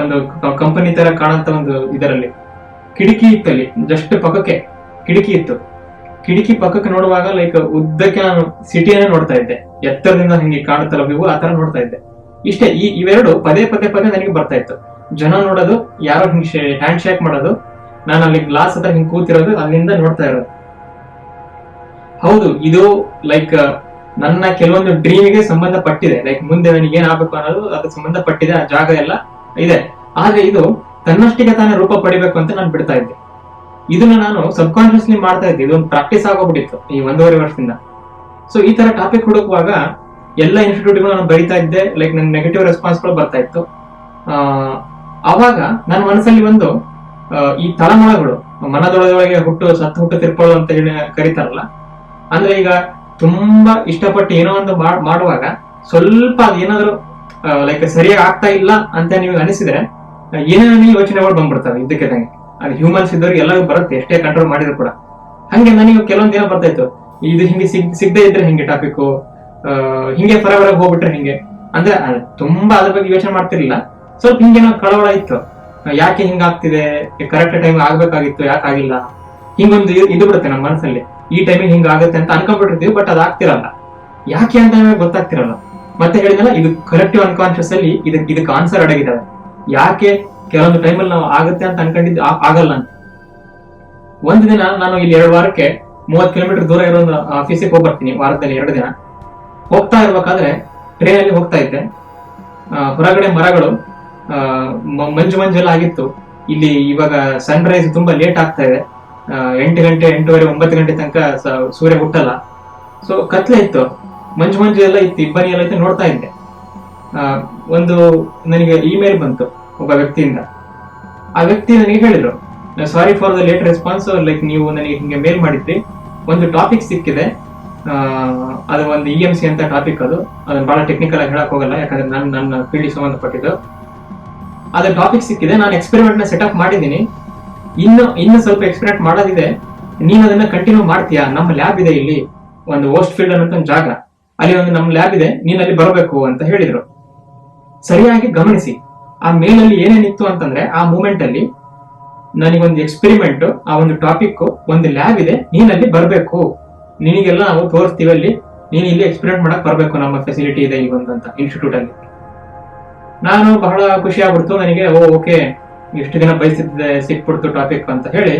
ಒಂದು ಕಂಪನಿ ತರ ಕಾಣಂತ ಒಂದು ಇದರಲ್ಲಿ ಕಿಟಕಿ ಇತ್ತಲ್ಲಿ, ಜಸ್ಟ್ ಪಕ್ಕಕ್ಕೆ ಕಿಟಕಿ ಇತ್ತು. ಕಿಟಕಿ ಪಕ್ಕಕ್ಕೆ ನೋಡುವಾಗ ಲೈಕ್ ಉದ್ದಕ್ಕೆ ನಾನು ಸಿಟಿಯನ್ನೇ ನೋಡ್ತಾ ಇದ್ದೆ. ಎತ್ತರದಿಂದ ಹಿಂಗೆ ಕಾಣುತ್ತಲ್ಲ ವ್ಯೂ, ಆ ತರ ನೋಡ್ತಾ ಇದ್ದೆ. ಇಷ್ಟೇ. ಇವೆರಡು ಪದೇ ನನಗೆ ಬರ್ತಾ ಇತ್ತು. ಜನ ನೋಡೋದು, ಯಾರೋ ಹಿಂಗೆ ಹ್ಯಾಂಡ್ ಶೇಕ್ ಮಾಡೋದು, ನಾನು ಅಲ್ಲಿ ಗ್ಲಾಸ್ ಹತ್ರ ಹಿಂಗೆ ಕೂತಿರೋದು, ಅಲ್ಲಿಂದ ನೋಡ್ತಾ ಇರೋದು. ಹೌದು, ಇದು ಲೈಕ್ ನನ್ನ ಕೆಲವೊಂದು ಡ್ರೀಮಿಗೆ ಸಂಬಂಧಪಟ್ಟಿದೆ. ಲೈಕ್ ಮುಂದೆ ನನಗೆ ಏನಾಗಬೇಕು ಅನ್ನೋದು ಅದಕ್ಕೆ ಸಂಬಂಧಪಟ್ಟಿದೆ, ಆ ಜಾಗ ಎಲ್ಲ ಇದೆ. ಆದ್ರೆ ಇದು ತನ್ನಷ್ಟಿಗೆ ತಾನೇ ರೂಪ ಪಡಿಬೇಕು ಅಂತ ನಾನು ಬಿಡ್ತಾ ಇದ್ದೆ. ಇದನ್ನ ನಾನು ಸಬ್ ಕಾನ್ಶಿಯಸ್ಲಿ ಮಾಡ್ತಾ ಇದ್ದೆ. ಇದೊಂದು ಪ್ರಾಕ್ಟೀಸ್ ಆಗೋಗ್ಬಿಟ್ಟಿತ್ತು ಈ 1.5 ವರ್ಷದಿಂದ. ಸೊ ಈ ತರ ಟಾಪಿಕ್ ಹುಡುಕುವಾಗ ಎಲ್ಲ ಇನ್ಸ್ಟಿಟ್ಯೂಟ್ಗಳು ನಾನು ಬರಿತಾ ಇದ್ದೆ. ಲೈಕ್ ನನ್ ನೆಗೆಟಿವ್ ರೆಸ್ಪಾನ್ಸ್ಗಳು ಬರ್ತಾ ಇತ್ತು. ಅವಾಗ ನನ್ನ ಮನಸ್ಸಲ್ಲಿ ಒಂದು ಈ ತಳಮಳಗಳು, ಮನದೊಳಗೆ ಸತ್ತು ಹುಟ್ಟು ತಿರ್ಕೊಳ್ಳು ಅಂತ ಹೇಳಿ ಕರೀತಾರಲ್ಲ, ಅಂದ್ರೆ ಈಗ ತುಂಬಾ ಇಷ್ಟಪಟ್ಟು ಏನೋ ಒಂದು ಮಾಡುವಾಗ ಸ್ವಲ್ಪ ಅದೇನಾದ್ರು ಲೈಕ್ ಸರಿಯಾಗಿ ಆಗ್ತಾ ಇಲ್ಲ ಅಂತ ನಿಮಗೆ ಅನಿಸಿದ್ರೆ ಏನೇನೋ ಯೋಚನೆಗಳು ಬಂದ್ಬಿಡ್ತವೆ ಇದ್ದಕ್ಕಿದ್ದಂಗೆ. ಅದು ಹ್ಯೂಮನ್ಸ್ ಇದ್ದವ್ರಿಗೆ ಎಲ್ಲರಿಗೂ ಬರುತ್ತೆ, ಎಷ್ಟೇ ಕಂಟ್ರೋಲ್ ಮಾಡಿದ್ರು ಕೂಡ. ಹಂಗೆ ನನಗೆ ಕೆಲವೊಂದು ಏನೋ ಬರ್ತಾ ಇತ್ತು, ಇದು ಹಿಂಗೆ ಸಿಗದೆ ಇದ್ರೆ ಹಿಂಗೆ ಟಾಪಿಕ್, ಹಿಂಗೆ ಹೊರಗೆ ಹೋಗ್ಬಿಟ್ರೆ ಹಿಂಗೆ. ಅಂದ್ರೆ ತುಂಬಾ ಅದ್ರ ಬಗ್ಗೆ ಯೋಚನೆ ಮಾಡ್ತಿರ್ಲಿಲ್ಲ. ಸ್ವಲ್ಪ ಹಿಂಗೇನೋ ಕಳವಳ ಇತ್ತು, ಯಾಕೆ ಹಿಂಗಾಗ್ತಿದೆ, ಕರೆಕ್ಟ್ ಟೈಮ್ ಆಗ್ಬೇಕಾಗಿತ್ತು ಯಾಕೆ ಆಗಿಲ್ಲ, ಹಿಂಗೊಂದು ಇದು ಬಿಡುತ್ತೆ ನಮ್ಮ ಮನಸ್ಸಲ್ಲಿ, ಈ ಟೈಮಿಗೆ ಹಿಂಗ ಆಗುತ್ತೆ ಅಂತ ಅನ್ಕೊಂಡ್ಬಿಟ್ಟಿರ್ತೀವಿ, ಬಟ್ ಅದಾಗ್ತಿರಲ್ಲ. ಯಾಕೆ ಅಂತ ನಮಗೆ ಗೊತ್ತಾಗ್ತಿರಲ್ಲ. ಮತ್ತೆ ಹೇಳಿದಲ್ಲ, ಇದು ಕಲೆಕ್ಟಿವ್ ಅನ್ಕಾನ್ಶಿಯಸ್ ಅಲ್ಲಿ ಇದಕ್ಕೆ ಆನ್ಸರ್ ಅಡಗಿದಾವೆ. ಯಾಕೆ ಕೆಲವೊಂದು ಟೈಮಲ್ಲಿ ನಾವು ಆಗುತ್ತೆ ಅಂತ ಅನ್ಕೊಂಡಿದ್ದು ಆಗಲ್ಲ ಅಂತ. ಒಂದು ದಿನ ನಾನು ಇಲ್ಲಿ 2 ವಾರಕ್ಕೆ 30 ಕಿಲೋಮೀಟರ್ ದೂರ ಇರೋ ಒಂದು ಆಫೀಸಿಗೆ ಹೋಗಿ ಬರ್ತೀನಿ, ವಾರದಲ್ಲಿ 2 ದಿನ. ಹೋಗ್ತಾ ಇರ್ಬೇಕಾದ್ರೆ ಟ್ರೈನ್ ಅಲ್ಲಿ ಹೋಗ್ತಾ ಇದ್ದೆ. ಹೊರಗಡೆ ಮರಗಳು, ಮಂಜೆಲ್ಲ ಆಗಿತ್ತು. ಇಲ್ಲಿ ಇವಾಗ ಸನ್ ರೈಸ್ ತುಂಬಾ ಲೇಟ್ ಆಗ್ತಾ ಇದೆ, 8 ಗಂಟೆ 8:30 9 ಗಂಟೆ ತನಕ ಸೂರ್ಯ ಹುಟ್ಟಲ್ಲ. ಸೊ ಕತ್ಲೆ ಇತ್ತು, ಮಂಜು ಎಲ್ಲ ಇತ್ತು, ಇಬ್ಬನಿ ಎಲ್ಲ ಇತ್ತು. ನೋಡ್ತಾ ಇದ್ದೆ. ಒಂದು ನನಗೆ ಇಮೇಲ್ ಬಂತು ಒಬ್ಬ ವ್ಯಕ್ತಿಯಿಂದ. ಆ ವ್ಯಕ್ತಿ ನನಗೆ ಹೇಳಿದ್ರು, sorry for the late response, like ನೀವು ನನಗೆ ಹಿಂಗೆ ಮೇಲ್ ಮಾಡಿದ್ರಿ, ಒಂದು ಟಾಪಿಕ್ ಸಿಕ್ಕಿದೆ, ಅದು ಒಂದು EMC ಅಂತ ಟಾಪಿಕ್. ಅದನ್ನ ಬಹಳ ಟೆಕ್ನಿಕಲ್ ಆಗಿ ಹೇಳಕ್ ಹೋಗಲ್ಲ, ಯಾಕಂದ್ರೆ ನನ್ನ ಫೀಲ್ಡ್ ಸಂಬಂಧಪಟ್ಟಿದ್ದು. ಅದ್ರ ಟಾಪಿಕ್ ಸಿಕ್ಕಿದೆ, ನಾನು ಎಕ್ಸ್ಪೆರಿಮೆಂಟ್ ನ ಸೆಟಪ್ ಮಾಡಿದ್ದೀನಿ, ಇನ್ನು ಸ್ವಲ್ಪ ಎಕ್ಸ್ಪೆರಿಮೆಂಟ್ ಮಾಡೋದಿದೆ, ನೀನು ಅದನ್ನ ಕಂಟಿನ್ಯೂ ಮಾಡ್ತೀಯಾ? ನಮ್ಮ ಲ್ಯಾಬ್ ಇದೆ ಇಲ್ಲಿ, ಒಂದು ಓಸ್ಟ್ ಫೀಲ್ಡ್ ಅನ್ನೋ ಒಂದು ಜಾಗ, ಅಲ್ಲಿ ಒಂದು ನಮ್ಮ ಲ್ಯಾಬ್ ಇದೆ, ನೀನ್ ಅಲ್ಲಿ ಬರಬೇಕು ಅಂತ ಹೇಳಿದ್ರು. ಸರಿಯಾಗಿ ಗಮನಿಸಿ, ಆ ಮೇಲಲ್ಲಿ ಏನೇನಿತ್ತು ಅಂತಂದ್ರೆ, ಆ ಮೂಮೆಂಟ್ ಅಲ್ಲಿ ನನಗೊಂದು ಎಕ್ಸ್ಪೆರಿಮೆಂಟ್, ಆ ಒಂದು ಟಾಪಿಕ್, ಒಂದು ಲ್ಯಾಬ್ ಇದೆ, ನೀನ್ ಅಲ್ಲಿ ಬರ್ಬೇಕು, ನಿನಗೆಲ್ಲ ನಾವು ತೋರಿಸ್ತೀವಿ ಅಲ್ಲಿ, ನೀನ್ ಇಲ್ಲಿ ಎಕ್ಸ್ಪೆರಿಮೆಂಟ್ ಮಾಡಕ್ ಬರ್ಬೇಕು, ನಮ್ಮ ಫೆಸಿಲಿಟಿ ಇದೆ ಈ ಒಂದು ಅಂತ ಇನ್ಸ್ಟಿಟ್ಯೂಟ್ ಅಲ್ಲಿ. ನಾನು ಬಹಳ ಖುಷಿ ಆಗ್ಬಿಡ್ತು ನನಗೆ. ಓಕೆ, ಎಷ್ಟು ದಿನ ಬಯಸಿದ್ದೆ, ಸಿಕ್ಬಿಡ್ತು ಟಾಪಿಕ್ ಅಂತ ಹೇಳಿ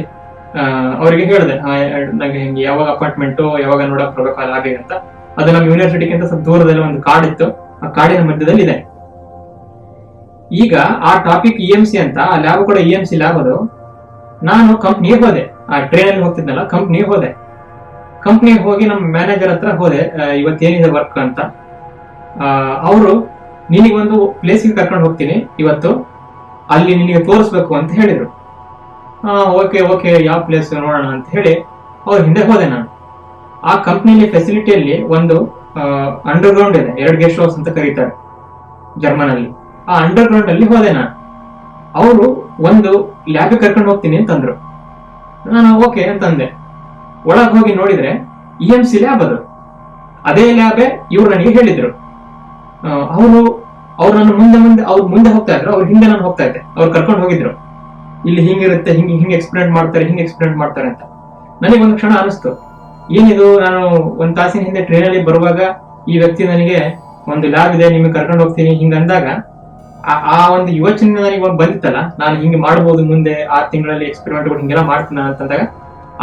ಅವರಿಗೆ ಹೇಳಿದೆ, ನನಗೆ ಹಿಂಗೆ ಯಾವಾಗ ಅಪಾಯಿಂಟ್ಮೆಂಟ್, ಯಾವಾಗ ನೋಡಕ್ ಬರ್ಬೇಕು ಆ ಲ್ಯಾಬಿಗೆ ಅಂತ. ಅದು ನಮ್ಮ ಯೂನಿವರ್ಸಿಟಿಗಿಂತ ಸ್ವಲ್ಪ ದೂರದಲ್ಲಿ ಒಂದು ಕಾಡ್ ಇತ್ತು, ಆ ಕಾಡಿನ ಮಧ್ಯದಲ್ಲಿ ಇದೆ. ಈಗ ಆ ಟಾಪಿಕ್ EMC ಅಂತ, ಆ ಲ್ಯಾಬ್ ಕೂಡ EMC ಲ್ಯಾಬ್. ಅದು ನಾನು ಕಂಪ್ನಿಗೆ ಹೋದೆ, ಆ ಟ್ರೈನ್ ಅಲ್ಲಿ ಹೋಗ್ತಿದ್ನಲ್ಲ, ಕಂಪ್ನಿಗೆ ಹೋಗಿ ನಮ್ಮ ಮ್ಯಾನೇಜರ್ ಹತ್ರ ಹೋದೆ, ಇವತ್ತೇನಿದೆ ವರ್ಕ್ ಅಂತ. ಅವರು ನಿನಗೊಂದು ಪ್ಲೇಸಿಗೆ ಕರ್ಕೊಂಡು ಹೋಗ್ತೀನಿ ಇವತ್ತು, ಅಲ್ಲಿ ನಿನಗೆ ತೋರಿಸ್ಬೇಕು ಅಂತ ಹೇಳಿದ್ರು. ಓಕೆ ಯಾವ ಪ್ಲೇಸ್ ನೋಡೋಣ ಅಂತ ಹೇಳಿ ಅವ್ರ ಹಿಂದೆ ಹೋದೆ ನಾನು. ಆ ಕಂಪ್ನಿಲಿ ಫೆಸಿಲಿಟಿಯಲ್ಲಿ ಒಂದು ಅಂಡರ್ ಗ್ರೌಂಡ್ ಇದೆ, 2 ಗೆಸ್ಟ್ ಹೌಸ್ ಅಂತ ಕರೀತಾರೆ ಜರ್ಮನ್ ಅಲ್ಲಿ. ಆ ಅಂಡರ್ ಗ್ರೌಂಡ್ ಅಲ್ಲಿ ಹೋದೆ ನಾನು. ಅವರು ಒಂದು ಲ್ಯಾಬ್ ಕರ್ಕೊಂಡು ಹೋಗ್ತೀನಿ ಅಂತಂದ್ರು. ನಾನು ಓಕೆ ಅಂತಂದೆ. ಒಳಗೆ ಹೋಗಿ ನೋಡಿದ್ರೆ EMC ಲ್ಯಾಬ್ ಅದು. ಅದೇ ಲ್ಯಾಬೇ ಇವ್ರು ನನಗೆ ಹೇಳಿದ್ರು. ಅವ್ರು ನನ್ನ ಮುಂದೆ ಹೋಗ್ತಾ ಇದ್ರು, ಅವ್ರ ಹಿಂದೆ ನಾನು ಹೋಗ್ತಾ ಇದ್ದೆ. ಅವ್ರು ಕರ್ಕೊಂಡು ಹೋಗಿದ್ರು, ಇಲ್ಲಿ ಹಿಂಗಿರುತ್ತೆ, ಹಿಂಗೆ ಎಕ್ಸ್ಪ್ಲೇನ್ ಮಾಡ್ತಾರೆ ಅಂತ. ನನಗೆ ಒಂದು ಕ್ಷಣ ಅನಿಸ್ತು, ಏನಿದು, ನಾನು 1 ತಾಸಿನ ಹಿಂದೆ ಟ್ರೈನ್ ಅಲ್ಲಿ ಬರುವಾಗ ಈ ವ್ಯಕ್ತಿ ನನಗೆ ಒಂದು ಲ್ಯಾಬ್ ಇದೆ, ನಿಮಗೆ ಕರ್ಕೊಂಡು ಹೋಗ್ತೀನಿ ಹಿಂಗ ಅಂದಾಗ, ಆ ಒಂದು ಯೋಚನೆ ನನಗೆ ಬಂದಿತ್ತಲ್ಲ, ನಾನು ಹಿಂಗೆ ಮಾಡ್ಬೋದು ಮುಂದೆ 6 ತಿಂಗಳಲ್ಲಿ ಎಕ್ಸ್ಪೆರಿಮೆಂಟ್ ಹಿಂಗೆಲ್ಲ ಮಾಡ್ತೀನಿ ಅಂತಂದಾಗ,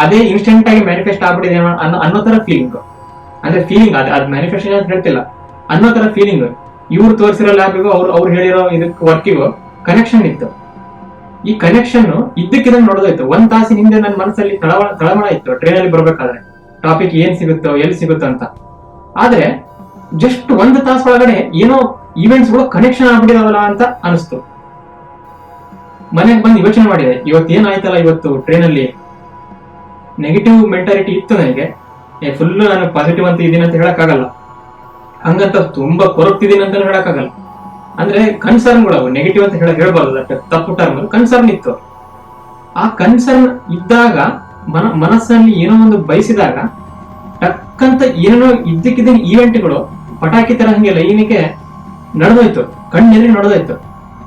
ಅದೇ ಇನ್ಸ್ಟೆಂಟ್ ಆಗಿ ಮ್ಯಾನಿಫೆಸ್ಟ್ ಆಗ್ಬಿಟ್ಟಿದೆ ಅನ್ನೋ ತರ ಫೀಲಿಂಗ್. ಅಂದ್ರೆ ಫೀಲಿಂಗ್, ಅದ್ ಮ್ಯಾನಿಫೆಸ್ಟೇಷನ್ ಅಂತ ಹೇಳ್ತಿಲ್ಲ, ಅನ್ನೋ ತರ ಫೀಲಿಂಗ್. ಇವ್ರು ತೋರಿಸಿರೋ ಲ್ಯಾಬಿಗೂ ಅವ್ರು ಹೇಳಿರೋ ಇದಕ್ಕೆ ವರ್ಕಿಗೂ ಕನೆಕ್ಷನ್ ಇತ್ತು. ಈ ಕನೆಕ್ಷನ್ ಇದ್ದಕ್ಕಿದಂಗೆ ನೋಡೋದಾಯ್ತು. 1 ತಾಸಿನ ಹಿಂದೆ ನನ್ನ ಮನಸ್ಸಲ್ಲಿ ತಳಮಳ ಇತ್ತು, ಟ್ರೈನ್ ಅಲ್ಲಿ ಬರ್ಬೇಕಾದ್ರೆ ಟಾಪಿಕ್ ಏನ್ ಸಿಗುತ್ತೋ ಎಲ್ಲಿ ಸಿಗುತ್ತೋ ಅಂತ. ಆದ್ರೆ ಜಸ್ಟ್ 1 ತಾಸು ಒಳಗಡೆ ಏನೋ ಈವೆಂಟ್ಸ್ ಗಳು ಕನೆಕ್ಷನ್ ಆಗ್ಬಿಟ್ಟಿದಾವಲ್ಲ ಅಂತ ಅನಿಸ್ತು. ಮನೆಗೆ ಬಂದು ಯೋಚನೆ ಮಾಡಿದೆ, ಇವತ್ತೇನಾಯ್ತಲ್ಲ, ಇವತ್ತು ಟ್ರೈನ್ ಅಲ್ಲಿ ನೆಗೆಟಿವ್ ಮೆಂಟಾಲಿಟಿ ಇತ್ತು ನನಗೆ. ಫುಲ್ ನಾನು ಪಾಸಿಟಿವ್ ಅಂತ ಇದೀನಿ ಅಂತ ಹೇಳಕ್ಕಾಗಲ್ಲ, ಹಂಗಂತ ತುಂಬಾ ಕೊರಗ್ತಿದ್ದೀನಿ ಅಂತ ಹೇಳಕ್ಕಾಗಲ್ಲ. ಅಂದ್ರೆ ಕನ್ಸರ್ನ್ಗಳು, ನೆಗೆಟಿವ್ ಅಂತ ಹೇಳ್ಬಾರ್ದು, ತಪ್ಪು ಟರ್ಮ್, ಕನ್ಸರ್ನ್ ಇತ್ತು. ಆ ಕನ್ಸರ್ನ್ ಇದ್ದಾಗ, ಮನಸ್ಸಲ್ಲಿ ಏನೋ ಒಂದು ಬಯಸಿದಾಗ, ಟಕ್ಕಂತ ಏನೋ ಇದ್ದಕ್ಕಿದ್ದಂಗೆ ಈವೆಂಟ್ಗಳು ಪಟಾಕಿ ತರ ಹಂಗೆ ಲೈನಿಗೆ ನಡೆದೋಯ್ತು, ಕಣ್ಣೆದುರಿಗೆ ನಡೆದೋಯ್ತು.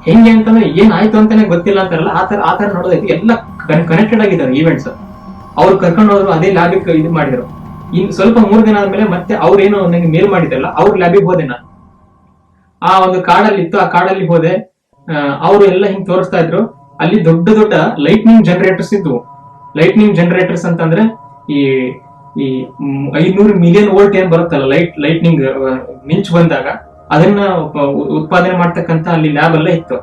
ಹೆಂಗೆ ಅಂತಂದ್ರೆ ಏನಾಯ್ತು ಅಂತಾನೆ ಗೊತ್ತಿಲ್ಲ ಅಂತಾರಲ್ಲ, ಆ ತರ ನಡೆದೋಯ್ತು. ಎಲ್ಲ ಕನೆಕ್ಟೆಡ್ ಆಗಿದ್ದಾರೆ ಈವೆಂಟ್ಸ್. ಅವ್ರು ಕರ್ಕೊಂಡು ಹೋದ್ರು, ಅದೇ ಲ್ಯಾಬಿಗೆ ಇದು ಮಾಡಿದ್ರು. ಸ್ವಲ್ಪ 3 ದಿನ ಆದ್ಮೇಲೆ ಮತ್ತೆ ಅವ್ರೇನು ನನಗೆ ಮೇಲ್ ಮಾಡಿದ್ರಲ್ಲ, ಅವ್ರ ಲ್ಯಾಬಿಗೆ ಹೋದೆ ನಾನು. ಆ ಒಂದು ಕಾಡಲ್ಲಿ ಇತ್ತು, ಆ ಕಾಡಲ್ಲಿ ಹೋದೆ. ಅವರು ಎಲ್ಲ ಹಿಂಗ್ ತೋರಿಸ್ತಾ ಇದ್ರು. ಅಲ್ಲಿ ದೊಡ್ಡ ದೊಡ್ಡ ಲೈಟ್ನಿಂಗ್ ಜನರೇಟರ್ಸ್ ಇದ್ವು. ಲೈಟ್ನಿಂಗ್ ಜನರೇಟರ್ಸ್ ಅಂತಂದ್ರೆ ಈ 500 ಮಿಲಿಯನ್ ವೋಲ್ಟ್ ಏನ್ ಬರುತ್ತಲ್ಲ, ಲೈಟ್ನಿಂಗ್ ಮಿಂಚ್ ಬಂದಾಗ ಅದನ್ನ ಉತ್ಪಾದನೆ ಮಾಡ್ತಕ್ಕಂತ ಅಲ್ಲಿ ಲ್ಯಾಬ್ ಎಲ್ಲ ಇತ್ತು.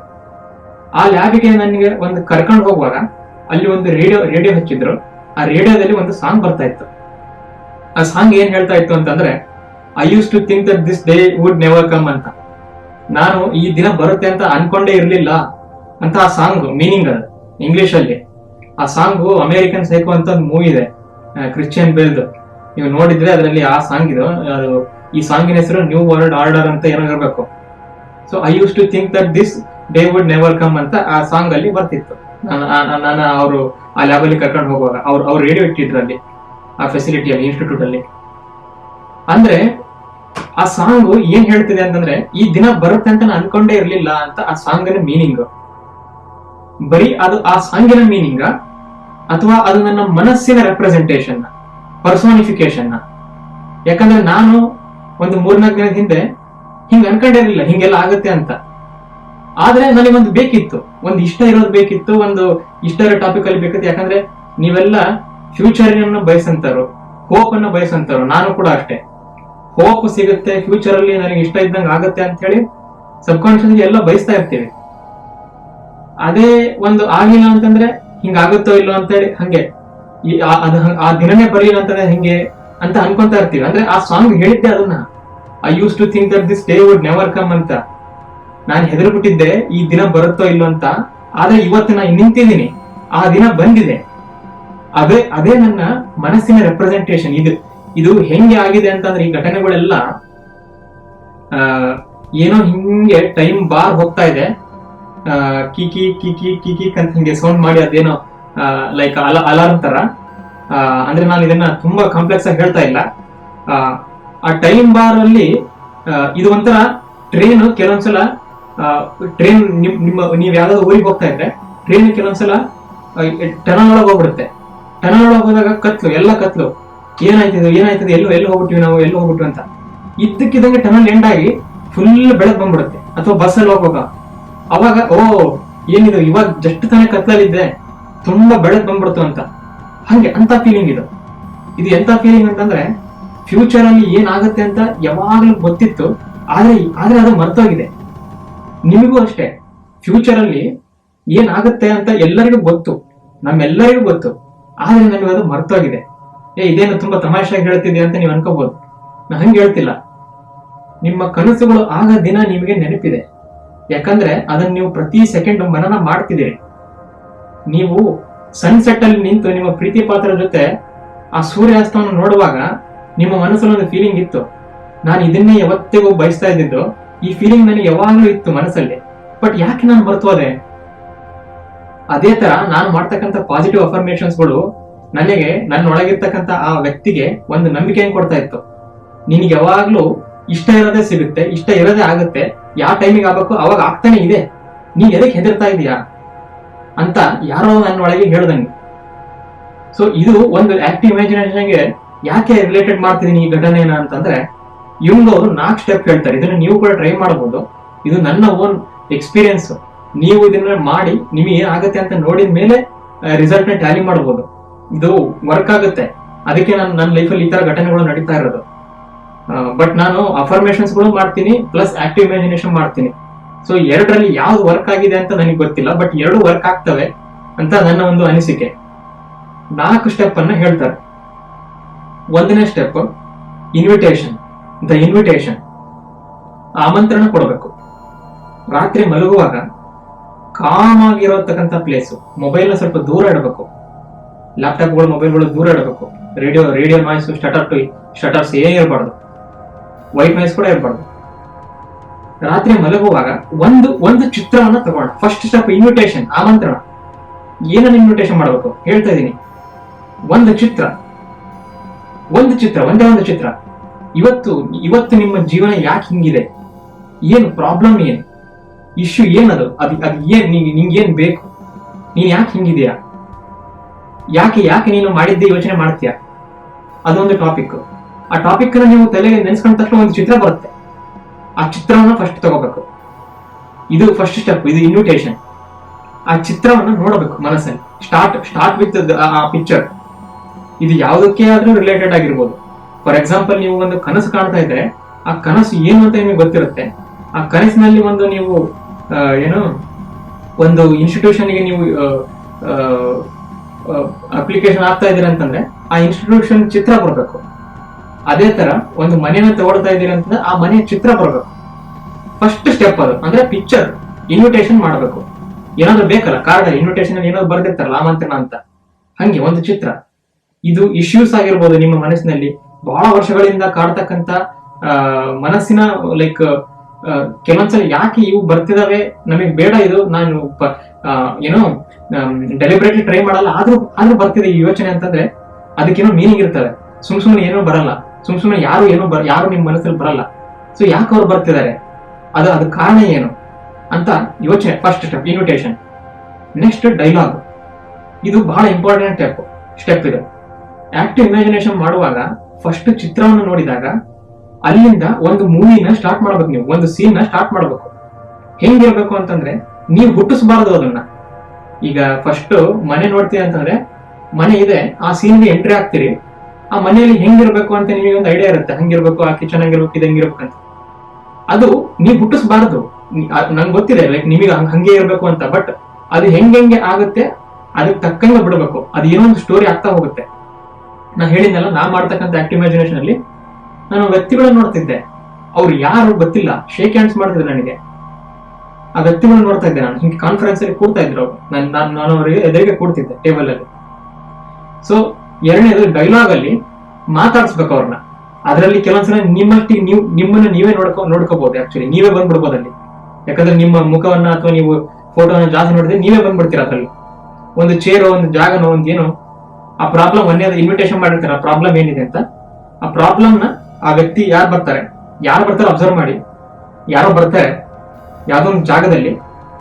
ಆ ಲ್ಯಾಬಿಗೆ ನನಗೆ ಒಂದು ಕರ್ಕೊಂಡು ಹೋಗುವಾಗ ಅಲ್ಲಿ ಒಂದು ರೇಡಿಯೋ ಹಚ್ಚಿದ್ರು. ಆ ರೇಡಿಯೋದಲ್ಲಿ ಒಂದು ಸಾಂಗ್ ಬರ್ತಾ ಇತ್ತು. ಆ ಸಾಂಗ್ ಏನ್ ಹೇಳ್ತಾ ಇತ್ತು ಅಂತಂದ್ರೆ, I use to think that this day would never come ಅಂತ. ನಾನು ಈ ದಿನ ಬರುತ್ತೆ ಅಂತ ಅನ್ಕೊಂಡೇ ಇರ್ಲಿಲ್ಲ ಅಂತ ಆ ಸಾಂಗ್ ಮೀನಿಂಗ್ ಅದು ಇಂಗ್ಲಿಷ್ ಅಲ್ಲಿ. ಆ ಸಾಂಗು ಅಮೆರಿಕನ್ ಸೈಕೋ ಅಂತ ಒಂದು ಮೂವಿ ಇದೆ, ಕ್ರಿಶ್ಚಿಯನ್ ಬೇಲ್ದು. ನೀವು ನೋಡಿದ್ರೆ ಅದರಲ್ಲಿ ಆ ಸಾಂಗ್ ಇದು. ಈ ಸಾಂಗಿನ ಹೆಸರು ನ್ಯೂ ವರ್ಲ್ಡ್ ಆರ್ಡರ್ ಅಂತ ಏನಾಗಿರ್ಬೇಕು. So I use to think that this day would never come ಅಂತ ಆ ಸಾಂಗ್ ಅಲ್ಲಿ ಬರ್ತಿತ್ತು. ನಾನು ಅವರು ಆ ಲ್ಯಾಬ್ ಅಲ್ಲಿ ಕರ್ಕೊಂಡು ಹೋಗುವಾಗ ಅವ್ರು ರೇಡಿಯೋ ಇಟ್ಟಿದ್ರು ಅಲ್ಲಿ, ಆ ಫೆಸಿಲಿಟಿಯಲ್ಲಿ, ಇನ್ಸ್ಟಿಟ್ಯೂಟ್ ಅಲ್ಲಿ. ಅಂದ್ರೆ ಆ ಸಾಂಗ್ ಏನ್ ಹೇಳ್ತಿದೆ ಅಂತಂದ್ರೆ ಈ ದಿನ ಬರುತ್ತೆ ಅಂತ ನಾನು ಅನ್ಕೊಂಡೇ ಇರ್ಲಿಲ್ಲ ಅಂತ ಆ ಸಾಂಗಿನ ಮೀನಿಂಗ್. ಬರೀ ಅದು ಆ ಸಾಂಗಿನ ಮೀನಿಂಗ್ ಅಥವಾ ಅದು ನನ್ನ ಮನಸ್ಸಿನ ರೆಪ್ರೆಸೆಂಟೇಷನ್, ಪರ್ಸೋನಿಫಿಕೇಶನ್. ಯಾಕಂದ್ರೆ ನಾನು ಒಂದು 3-4 ದಿನದ ಹಿಂದೆ ಹಿಂಗ ಅನ್ಕೊಂಡಿರ್ಲಿಲ್ಲ ಹಿಂಗೆಲ್ಲ ಆಗುತ್ತೆ ಅಂತ. ಆದ್ರೆ ನನಗೊಂದು ಬೇಕಿತ್ತು, ಒಂದು ಇಷ್ಟ ಇರೋದು ಬೇಕಿತ್ತು, ಒಂದು ಇಷ್ಟ ಇರೋ ಟಾಪಿಕ್ ಅಲ್ಲಿ ಬೇಕಿತ್ತು. ಯಾಕಂದ್ರೆ ನೀವೆಲ್ಲ ಫ್ಯೂಚರ್ ಅನ್ನು ಬಯಸಂತಾರು, ಹೋಪ್ ಅನ್ನ ಬಯಸಂತಾರು. ನಾನು ಕೂಡ ಅಷ್ಟೇ, ಹೋಪ್ ಸಿಗುತ್ತೆ ಫ್ಯೂಚರ್ ಅಲ್ಲಿ ನನಗೆ ಇಷ್ಟ ಇದ್ದಂಗೆ ಆಗುತ್ತೆ ಅಂತ ಹೇಳಿ ಸಬ್ಕಾನ್ಶಿಯಸ್ ಎಲ್ಲ ಬಯಸ್ತಾ ಇರ್ತೀವಿ. ಅದೇ ಒಂದು ಆಗಿಲ್ಲ ಅಂತಂದ್ರೆ ಹಿಂಗಾಗುತ್ತೋ ಇಲ್ಲೋ ಅಂತ ಹೇಳಿ ಹಂಗೆ ಆ ದಿನನೇ ಬರಲಿಲ್ಲ ಅಂತಂದ್ರೆ ಹಿಂಗೆ ಅಂತ ಅನ್ಕೊಂತಾ ಇರ್ತೀವಿ. ಅಂದ್ರೆ ಆ ಸಾಂಗ್ ಹೇಳಿದ್ದೆ ಅದನ್ನ, I use to think that this day would never come ಅಂತ. ನಾನು ಹೆದರ್ಬಿಟ್ಟಿದ್ದೆ ಈ ದಿನ ಬರುತ್ತೋ ಇಲ್ಲೋ ಅಂತ. ಆದ್ರೆ ಇವತ್ತು ನಾನು ನಿಂತಿದ್ದೀನಿ, ಆ ದಿನ ಬಂದಿದೆ. ಅದೇ ನನ್ನ ಮನಸ್ಸಿನ ರೆಪ್ರೆಸೆಂಟೇಷನ್. ಇದು ಹೆಂಗೆ ಆಗಿದೆ ಅಂತಂದ್ರೆ ಈ ಘಟನೆಗಳೆಲ್ಲ ಏನೋ ಹಿಂಗೆ ಟೈಮ್ ಬಾರ್ ಹೋಗ್ತಾ ಇದೆ, ಕಿಕಿ ಕಿಕಿ ಕಿಕಿ ಅಂತ ಹಿಂಗೆ ಸೌಂಡ್ ಮಾಡಿ ಅದೇನೋ ಲೈಕ್ ಅಲಾರ್ಮ್ ತರ. ಅಂದ್ರೆ ನಾನು ಇದನ್ನ ತುಂಬಾ ಕಾಂಪ್ಲೆಕ್ಸ್ ಆಗಿ ಹೇಳ್ತಾ ಇಲ್ಲ. ಆ ಟೈಮ್ ಬಾರ್ ಅಲ್ಲಿ ಇದು ಒಂಥರ ಟ್ರೈನ್. ಕೆಲವೊಂದ್ಸಲ ಟ್ರೈನ್ ನೀವ್ ಯಾವ್ದಾದ್ರು ಊರಿಗೆ ಹೋಗ್ತಾ ಇದ್ರೆ ಟ್ರೈನ್ ಕೆಲವೊಂದ್ಸಲ ಟನಲ್ ಒಳಗೆ ಹೋಗ್ಬಿಡುತ್ತೆ. ಟನಲ್ ಒಳಗೆ ಹೋದಾಗ ಎಲ್ಲ ಕತ್ಲು, ಏನಾಯ್ತದೆ ಎಲ್ಲೋ ಹೋಗ್ಬಿಟ್ವಿ ಅಂತ. ಇದ್ದಕ್ಕಿದ್ದಂಗೆ ಟನಲ್ ಎಂಡ್ ಆಗಿ ಫುಲ್ ಬೆಳಕ್ ಬಂದ್ಬಿಡುತ್ತೆ. ಅಥವಾ ಬಸ್ಸಲ್ಲಿ ಹೋಗುವಾಗ ಅವಾಗ ಏನಿದು ಇವಾಗ ಜಸ್ಟ್ ತಾನೇ ಕತ್ಲಲ್ಲಿದ್ದೆ, ತುಂಬಾ ಬೆಳಕ್ ಬಂದ್ಬಿಡ್ತು ಅಂತ. ಹಂಗೆ ಅಂತ ಫೀಲಿಂಗ್ ಇದು ಎಂತ ಫೀಲಿಂಗ್ ಅಂತಂದ್ರೆ ಫ್ಯೂಚರ್ ಅಲ್ಲಿ ಏನಾಗುತ್ತೆ ಅಂತ ಯಾವಾಗ್ಲೂ ಗೊತ್ತಿತ್ತು, ಆದ್ರೆ ಅದು ಮರ್ತೋಗಿದೆ. ನಿಮಗೂ ಅಷ್ಟೇ, ಫ್ಯೂಚರ್ ಅಲ್ಲಿ ಏನಾಗುತ್ತೆ ಅಂತ ಎಲ್ಲರಿಗೂ ಗೊತ್ತು, ನಮ್ಮೆಲ್ಲರಿಗೂ ಗೊತ್ತು, ಆದ್ರೆ ನನಗೆ ಅದು ಮರ್ತೋಗಿದೆ. ಇದೇನು ತುಂಬಾ ತಮಾಷೆಯಾಗಿ ಹೇಳ್ತಿದೆ ಅಂತ ನೀವು ಅನ್ಕೋಬಹುದು. ನಾ ಹಂಗೆ ಹೇಳ್ತಿಲ್ಲ. ನಿಮ್ಮ ಕನಸುಗಳು ಆಗ ದಿನ ನಿಮಗೆ ನೆನಪಿದೆ. ಯಾಕಂದ್ರೆ ಅದನ್ನ ನೀವು ಪ್ರತಿ ಸೆಕೆಂಡ್ ಮನನ ಮಾಡ್ತಿದ್ದೀರಿ. ನೀವು ಸನ್ಸೆಟ್ ಅಲ್ಲಿ ನಿಂತು ನಿಮ್ಮ ಪ್ರೀತಿ ಪಾತ್ರ ಜೊತೆ ಆ ಸೂರ್ಯಾಸ್ತವನ್ನು ನೋಡುವಾಗ ನಿಮ್ಮ ಮನಸ್ಸಲ್ಲಿ ಒಂದು ಫೀಲಿಂಗ್ ಇತ್ತು, ನಾನು ಇದನ್ನೇ ಯಾವತ್ತಿಗೂ ಬಯಸ್ತಾ ಇದ್ದಿದ್ದು. ಈ ಫೀಲಿಂಗ್ ನನಗೆ ಯಾವಾಗ್ಲೂ ಇತ್ತು ಮನಸ್ಸಲ್ಲಿ, ಬಟ್ ಯಾಕೆ ನಾನು ಮರ್ತೋದೆ? ಅದೇ ತರ ನಾನು ಮಾಡ್ತಕ್ಕಂಥ ಪಾಸಿಟಿವ್ ಅಫರ್ಮೇಶನ್ಸ್ಗಳು ನನಗೆ ನನ್ನೊಳಗಿರ್ತಕ್ಕಂಥ ಆ ವ್ಯಕ್ತಿಗೆ ಒಂದು ನಂಬಿಕೆಯನ್ನು ಕೊಡ್ತಾ ಇತ್ತು. ನಿನಗೆ ಯಾವಾಗ್ಲೂ ಇಷ್ಟ ಇರೋದೇ ಸಿಗುತ್ತೆ, ಇಷ್ಟ ಇರೋದೇ ಆಗುತ್ತೆ, ಯಾವ ಟೈಮಿಗೆ ಆಗ್ಬೇಕು ಅವಾಗ ಆಗ್ತಾನೆ ಇದೆ, ನೀನ್ ಎದಕ್ಕೆ ಹೆದರ್ತಾ ಇದೀಯಾ ಅಂತ ಯಾರೋ ನನ್ನೊಳಗೆ ಹೇಳ್ದಂಗೆ. ಸೊ ಇದು ಒಂದು ಆಕ್ಟಿವ್ ಇಮ್ಯಾಜಿನೇಷನ್ಗೆ ಯಾಕೆ ರಿಲೇಟೆಡ್ ಮಾಡ್ತಿದೀನಿ ಈ ಘಟನೆನ ಅಂತಂದ್ರೆ, ಇವ್ನವರು 4 ಸ್ಟೆಪ್ ಹೇಳ್ತಾರೆ. ಇದನ್ನ ನೀವು ಕೂಡ ಟ್ರೈ ಮಾಡಬಹುದು. ಇದು ನನ್ನ ಓನ್ ಎಕ್ಸ್ಪೀರಿಯನ್ಸ್. ನೀವು ಇದನ್ನ ಮಾಡಿ ನಿಮಗೆ ಏನಾಗುತ್ತೆ ಅಂತ ನೋಡಿದ ಮೇಲೆ ರಿಸಲ್ಟ್ ನ ಟ್ಯಾಲಿ ಮಾಡಬಹುದು. ಇದು ವರ್ಕ್ ಆಗುತ್ತೆ. ಅದಕ್ಕೆ ನನ್ನ ಲೈಫಲ್ಲಿ ಈ ತರ ಘಟನೆಗಳು ನಡೀತಾ ಇರೋದು. ಬಟ್ ನಾನು ಅಫರ್ಮೇಶನ್ಸ್ ಗಳು ಮಾಡ್ತೀನಿ, ಪ್ಲಸ್ ಆಕ್ಟಿವ್ ಇಮ್ಯಾಜಿನೇಷನ್ ಮಾಡ್ತೀನಿ. ಸೊ ಎರಡರಲ್ಲಿ ಯಾವ್ದು ವರ್ಕ್ ಆಗಿದೆ ಅಂತ ನನಗೆ ಗೊತ್ತಿಲ್ಲ, ಬಟ್ 2 ವರ್ಕ್ ಆಗ್ತವೆ ಅಂತ ನನ್ನ ಒಂದು ಅನಿಸಿಕೆ. 4 ಸ್ಟೆಪ್ ಅನ್ನ ಹೇಳ್ತಾರೆ. 1ನೇ ಸ್ಟೆಪ್ ಇನ್ವಿಟೇಷನ್. ಇನ್ವಿಟೇಷನ್, ಆಮಂತ್ರಣ ಕೊಡಬೇಕು. ರಾತ್ರಿ ಮಲಗುವಾಗ ಕಾಮ್ ಆಗಿರತಕ್ಕಂಥ ಪ್ಲೇಸು, ಮೊಬೈಲ್ ಸ್ವಲ್ಪ ದೂರ ಇಡಬೇಕು, ಲ್ಯಾಪ್ಟಾಪ್ಗಳು ಮೊಬೈಲ್ಗಳು ದೂರ ಇಡಬೇಕು. ರೇಡಿಯೋ ನಾಯ್ಸ್, ಶಟರ್ಸ್ ಏನೇ ಇರಬಾರ್ದು, ವೈಟ್ ನಾಯ್ಸ್ ಕೂಡ ಇರಬಾರ್ದು. ರಾತ್ರಿ ಮಲಗುವಾಗ ಒಂದು ಚಿತ್ರವನ್ನ ತಗೋಣ. ಫಸ್ಟ್ ಸ್ಟೆಪ್ ಇನ್ವಿಟೇಷನ್, ಆಮಂತ್ರಣ. ಏನನ್ನ ಇನ್ವಿಟೇಷನ್ ಮಾಡಬೇಕು ಹೇಳ್ತಾ ಇದೀನಿ. ಒಂದೇ ಒಂದು ಚಿತ್ರ. ಇವತ್ತು ನಿಮ್ಮ ಜೀವನ ಯಾಕೆ ಹಿಂಗಿದೆ, ಏನು ಪ್ರಾಬ್ಲಮ್, ಏನು ಇಶ್ಯೂ, ಏನದು, ಅದು ಏನ್, ನಿಂಗೆ ಏನ್ ಬೇಕು, ನೀನ್ ಯಾಕೆ ಹಿಂಗಿದೀಯಾ, ಯಾಕೆ ನೀನು ಮಾಡಿದ್ದೆ ಯೋಚನೆ ಮಾಡ್ತೀಯಾ, ಅದೊಂದು ಟಾಪಿಕ್. ಆ ಟಾಪಿಕ್ ಅನ್ನ ನೀವು ತಲೆಗೆ ನೆನೆಸ್ಕೊಂಡ ತಕ್ಷಣ ಒಂದು ಚಿತ್ರ ಬರುತ್ತೆ. ಆ ಚಿತ್ರವನ್ನ ಫಸ್ಟ್ ತಗೋಬೇಕು. ಇದು ಫಸ್ಟ್ ಸ್ಟೆಪ್, ಇದು ಇನ್ವಿಟೇಷನ್. ಆ ಚಿತ್ರವನ್ನ ನೋಡಬೇಕು ಮನಸ್ಸಲ್ಲಿ. ಸ್ಟಾರ್ಟ್ ವಿತ್ ಆ ಪಿಕ್ಚರ್. ಇದು ಯಾವುದಕ್ಕೆ ಆದ್ರೂ ರಿಲೇಟೆಡ್ ಆಗಿರ್ಬೋದು. ಫಾರ್ ಎಕ್ಸಾಂಪಲ್, ನೀವು ಒಂದು ಕನಸು ಕಾಣ್ತಾ ಇದ್ರೆ ಆ ಕನಸು ಏನು ಅಂತ ನಿಮಗೆ ಗೊತ್ತಿರುತ್ತೆ. ಆ ಕನಸಿನಲ್ಲಿ ನೀವು ಒಂದು ಇನ್ಸ್ಟಿಟ್ಯೂಷನ್ಗೆ ನೀವು ಅಪ್ಲಿಕೇಶನ್ ಆಗ್ತಾ ಇದೀರ ಅಂತಂದ್ರೆ ಆ ಇನ್ಸ್ಟಿಟ್ಯೂಷನ್ ಚಿತ್ರ ಬರಬೇಕು. ಅದೇ ತರ ಒಂದು ಮನೆಯನ್ನ ತಗೊಳ್ತಾ ಇದೀರಿ ಅಂತಂದ್ರೆ ಆ ಮನೆಯ ಚಿತ್ರ ಬರಬೇಕು. ಫಸ್ಟ್ ಸ್ಟೆಪ್ ಅದು. ಅಂದ್ರೆ ಪಿಕ್ಚರ್ ಇನ್ವಿಟೇಷನ್ ಮಾಡಬೇಕು. ಏನಾದ್ರು ಬೇಕಲ್ಲ, ಕಾರ್ಡ್ ಇನ್ವಿಟೇಷನ್ ಏನಾದ್ರು ಬರ್ದಿರ್ತಾರಲ್ಲ ಆಮಂತ್ರಣ ಅಂತ, ಹಂಗೆ ಒಂದು ಚಿತ್ರ. ಇದು ಇಶ್ಯೂಸ್ ಆಗಿರ್ಬೋದು ನಿಮ್ಮ ಮನಸ್ಸಿನಲ್ಲಿ ಬಹಳ ವರ್ಷಗಳಿಂದ ಕಾಡ್ತಕ್ಕಂತ ಮನಸ್ಸಿನ ಲೈಕ್ ಕೆಲವೊಂದ್ಸಲ ಯಾಕೆ ಇವು ಬರ್ತಿದಾವೆ, ನಮಗ್ ಬೇಡ ಇದು, ನಾನು ಡೆಲಿಬ್ರೇಟ್ಲಿ ಟ್ರೈ ಮಾಡಲ್ಲ, ಆದ್ರೂ ಬರ್ತಿದೆ ಈ ಯೋಚನೆ ಅಂತಂದ್ರೆ ಅದಕ್ಕೇನೋ ಮೀನಿಂಗ್ ಇರ್ತವೆ. ಸುಮ್ನೆ ಏನೋ ಬರಲ್ಲ. ಸುಮ್ಮನೆ ಯಾರು ನಿಮ್ಮ ಮನಸ್ಸಲ್ಲಿ ಬರಲ್ಲ. ಸೊ ಯಾಕೆ ಅವ್ರು ಬರ್ತಿದ್ದಾರೆ, ಅದು ಕಾರಣ ಏನು ಅಂತ ಯೋಚನೆ. First step invitation. Next dialogue. ಇದು ಬಹಳ ಇಂಪಾರ್ಟೆಂಟ್ ಸ್ಟೆಪ್ ಇದು. ಆಕ್ಟಿವ್ ಇಮ್ಯಾಜಿನೇಷನ್ ಮಾಡುವಾಗ ಫಸ್ಟ್ ಚಿತ್ರವನ್ನು ನೋಡಿದಾಗ ಅಲ್ಲಿಂದ ಒಂದು ಮೂವಿನ ಸ್ಟಾರ್ಟ್ ಮಾಡ್ಬೇಕು, ನೀವು ಒಂದು ಸೀನ್ ನ ಸ್ಟಾರ್ಟ್ ಮಾಡ್ಬೇಕು. ಹೆಂಗಿರ್ಬೇಕು ಅಂತಂದ್ರೆ ನೀವು ಹುಟ್ಟಿಸಬಾರದು ಅದನ್ನ. ಈಗ ಫಸ್ಟ್ ಮನೆ ನೋಡ್ತೀವಿ ಅಂತಂದ್ರೆ ಮನೆ ಇದೆ, ಆ ಸೀನ್ಗೆ ಎಂಟ್ರಿ ಆಗ್ತೀರಿ. ಆ ಮನೆಯಲ್ಲಿ ಹೆಂಗಿರ್ಬೇಕು ಅಂತ ನಿಮಗೆ ಒಂದು ಐಡಿಯಾ ಇರುತ್ತೆ, ಹಂಗಿರ್ಬೇಕು, ಆ ಕಿಚನ್ ಹಂಗಿರ್ಬೇಕು, ಇದು ಹೆಂಗಿರ್ಬೇಕು ಅಂತ. ಅದು ನೀವು ಹುಟ್ಟಿಸಬಾರದು. ನಂಗೆ ಗೊತ್ತಿದೆ ಲೈಕ್ ನಿಮಗೆ ಹಂಗೆ ಇರ್ಬೇಕು ಅಂತ, ಬಟ್ ಅದು ಹೆಂಗೆ ಆಗುತ್ತೆ ಅದಕ್ಕೆ ತಕ್ಕಂಗೆ ಬಿಡ್ಬೇಕು. ಅದು ಏನೋ ಒಂದು ಸ್ಟೋರಿ ಆಗ್ತಾ ಹೋಗುತ್ತೆ. ನಾ ಹೇಳಿದ್ನಲ್ಲ, ನಾ ಮಾಡ್ತಕ್ಕಂಥ ಆಕ್ಟಿವ್ ಇಮ್ಯಾಜಿನೇಷನ್ ಅಲ್ಲಿ ನಾನು ವ್ಯಕ್ತಿಗಳನ್ನ ನೋಡ್ತಿದ್ದೆ. ಅವ್ರು ಯಾರು ಗೊತ್ತಿಲ್ಲ, ಶೇಕ್ ಹ್ಯಾಂಡ್ಸ್ ಮಾಡ್ತಿದ್ರು ನನಗೆ. ಆ ವ್ಯಕ್ತಿಗಳನ್ನ ನೋಡ್ತಾ ಇದ್ದೆ ನಾನು. ಹಿಂಗೆ ಕಾನ್ಫರೆನ್ಸ್ ಅಲ್ಲಿ ಕೂಡ್ತಾ ಇದ್ರು ಅವ್ರು, ನಾನು ಅವರಿಗೆ ಎದುರಿಗೆ ಕೂಡ್ತಿದ್ದೆ ಟೇಬಲ್ ಅಲ್ಲಿ. ಸೊ ಎರಡನೇದು ಡೈಲಾಗ್ ಅಲ್ಲಿ ಮಾತಾಡ್ಸ್ಬೇಕು ಅವ್ರನ್ನ. ಅದರಲ್ಲಿ ಕೆಲವೊಂದ್ಸಲ ನಿಮ್ಮನ್ನ ನೀವೇ ನೋಡ್ಕೋಬಹುದು. ಆಕ್ಚುಲಿ ನೀವೇ ಬಂದ್ಬಿಡ್ಬೋದು ಅಲ್ಲಿ, ಯಾಕಂದ್ರೆ ನಿಮ್ಮ ಮುಖವನ್ನ ಅಥವಾ ನೀವು ಫೋಟೋನ ಜಾಸ್ತಿ ನೋಡಿದ್ರೆ ನೀವೇ ಬಂದ್ಬಿಡ್ತೀರ. ಅದ್ರಲ್ಲಿ ಒಂದು ಚೇರೋ, ಒಂದು ಜಾಗನೋ, ಒಂದು ಏನೋ, ಆ ಪ್ರಾಬ್ಲಮ್ ಒಂದೇ ಇನ್ವಿಟೇಷನ್ ಮಾಡಿರ್ತಾರೆ. ಆ ಪ್ರಾಬ್ಲಮ್ ಏನಿದೆ ಅಂತ, ಆ ಪ್ರಾಬ್ಲಮ್ ನ ಆ ವ್ಯಕ್ತಿ ಯಾರು ಬರ್ತಾರೆ ಅಬ್ಸರ್ವ್ ಮಾಡಿ. ಯಾರೋ ಬರ್ತಾರೆ ಯಾವ್ದೋ ಒಂದು ಜಾಗದಲ್ಲಿ,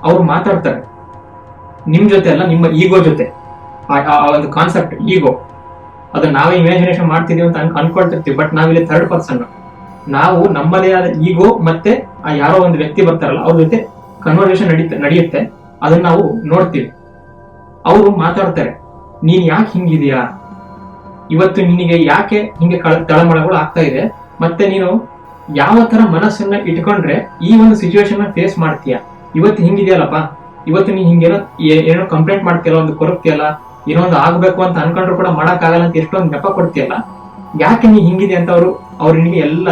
ಅವ್ರು ಮಾತಾಡ್ತಾರೆ ನಿಮ್ ಜೊತೆ ಅಲ್ಲ, ನಿಮ್ಮ ಈಗೋ ಜೊತೆ. ಆ ಒಂದು ಕಾನ್ಸೆಪ್ಟ್ ಈಗೋ, ಅದನ್ನ ನಾವೇ ಇಮ್ಯಾಜಿನೇಷನ್ ಮಾಡ್ತಿದೀವಿ ಅಂತ ಅನ್ಕೊಳ್ತಿರ್ತೀವಿ. ಬಟ್ ನಾವಿಲ್ಲಿ ಥರ್ಡ್ ಪರ್ಸನ್. ನಾವು ನಮ್ಮದೇ ಆದ ಈಗೋ ಮತ್ತೆ ಆ ಯಾರೋ ಒಂದು ವ್ಯಕ್ತಿ ಬರ್ತಾರಲ್ಲ ಅವ್ರ ಜೊತೆ ಕನ್ವರ್ಸೇಷನ್ ನಡೆಯುತ್ತೆ. ಅದನ್ನ ನಾವು ನೋಡ್ತೀವಿ. ಅವರು ಮಾತಾಡ್ತಾರೆ, ನೀನ್ ಯಾಕೆ ಹಿಂಗಿದೀಯಾ, ಇವತ್ತು ನಿನಗೆ ಯಾಕೆ ಹಿಂಗೆ ತಳಮಳಗಳು ಆಗ್ತಾ ಇದೆ, ಮತ್ತೆ ನೀನು ಯಾವ ತರ ಮನಸ್ಸನ್ನ ಇಟ್ಕೊಂಡ್ರೆ ಈ ಒಂದು ಸಿಚುವೇಶನ್ ಫೇಸ್ ಮಾಡ್ತೀಯ. ಇವತ್ತು ಹಿಂಗಿದೆಯಲ್ಲಪ್ಪ, ಇವತ್ತು ನೀನ್ ಏನೋ ಕಂಪ್ಲೇಂಟ್ ಮಾಡ್ತೀಯಲ್ಲ, ಒಂದು ಕೊರಗ್ತೀಯಲ್ಲ, ಏನೋ ಒಂದು ಆಗ್ಬೇಕು ಅಂತ ಅನ್ಕೊಂಡ್ರು ಕೂಡ ಮಾಡಕ್ ಆಗಲ್ಲ ಅಂತ ಎಷ್ಟೊಂದು ನೆಪ ಕೊಡ್ತೀಯಲ್ಲ, ಯಾಕೆ ನೀ ಹಿಂಗಿದೆ ಅಂತ ಅವ್ರು ನಿನಗೆ ಎಲ್ಲ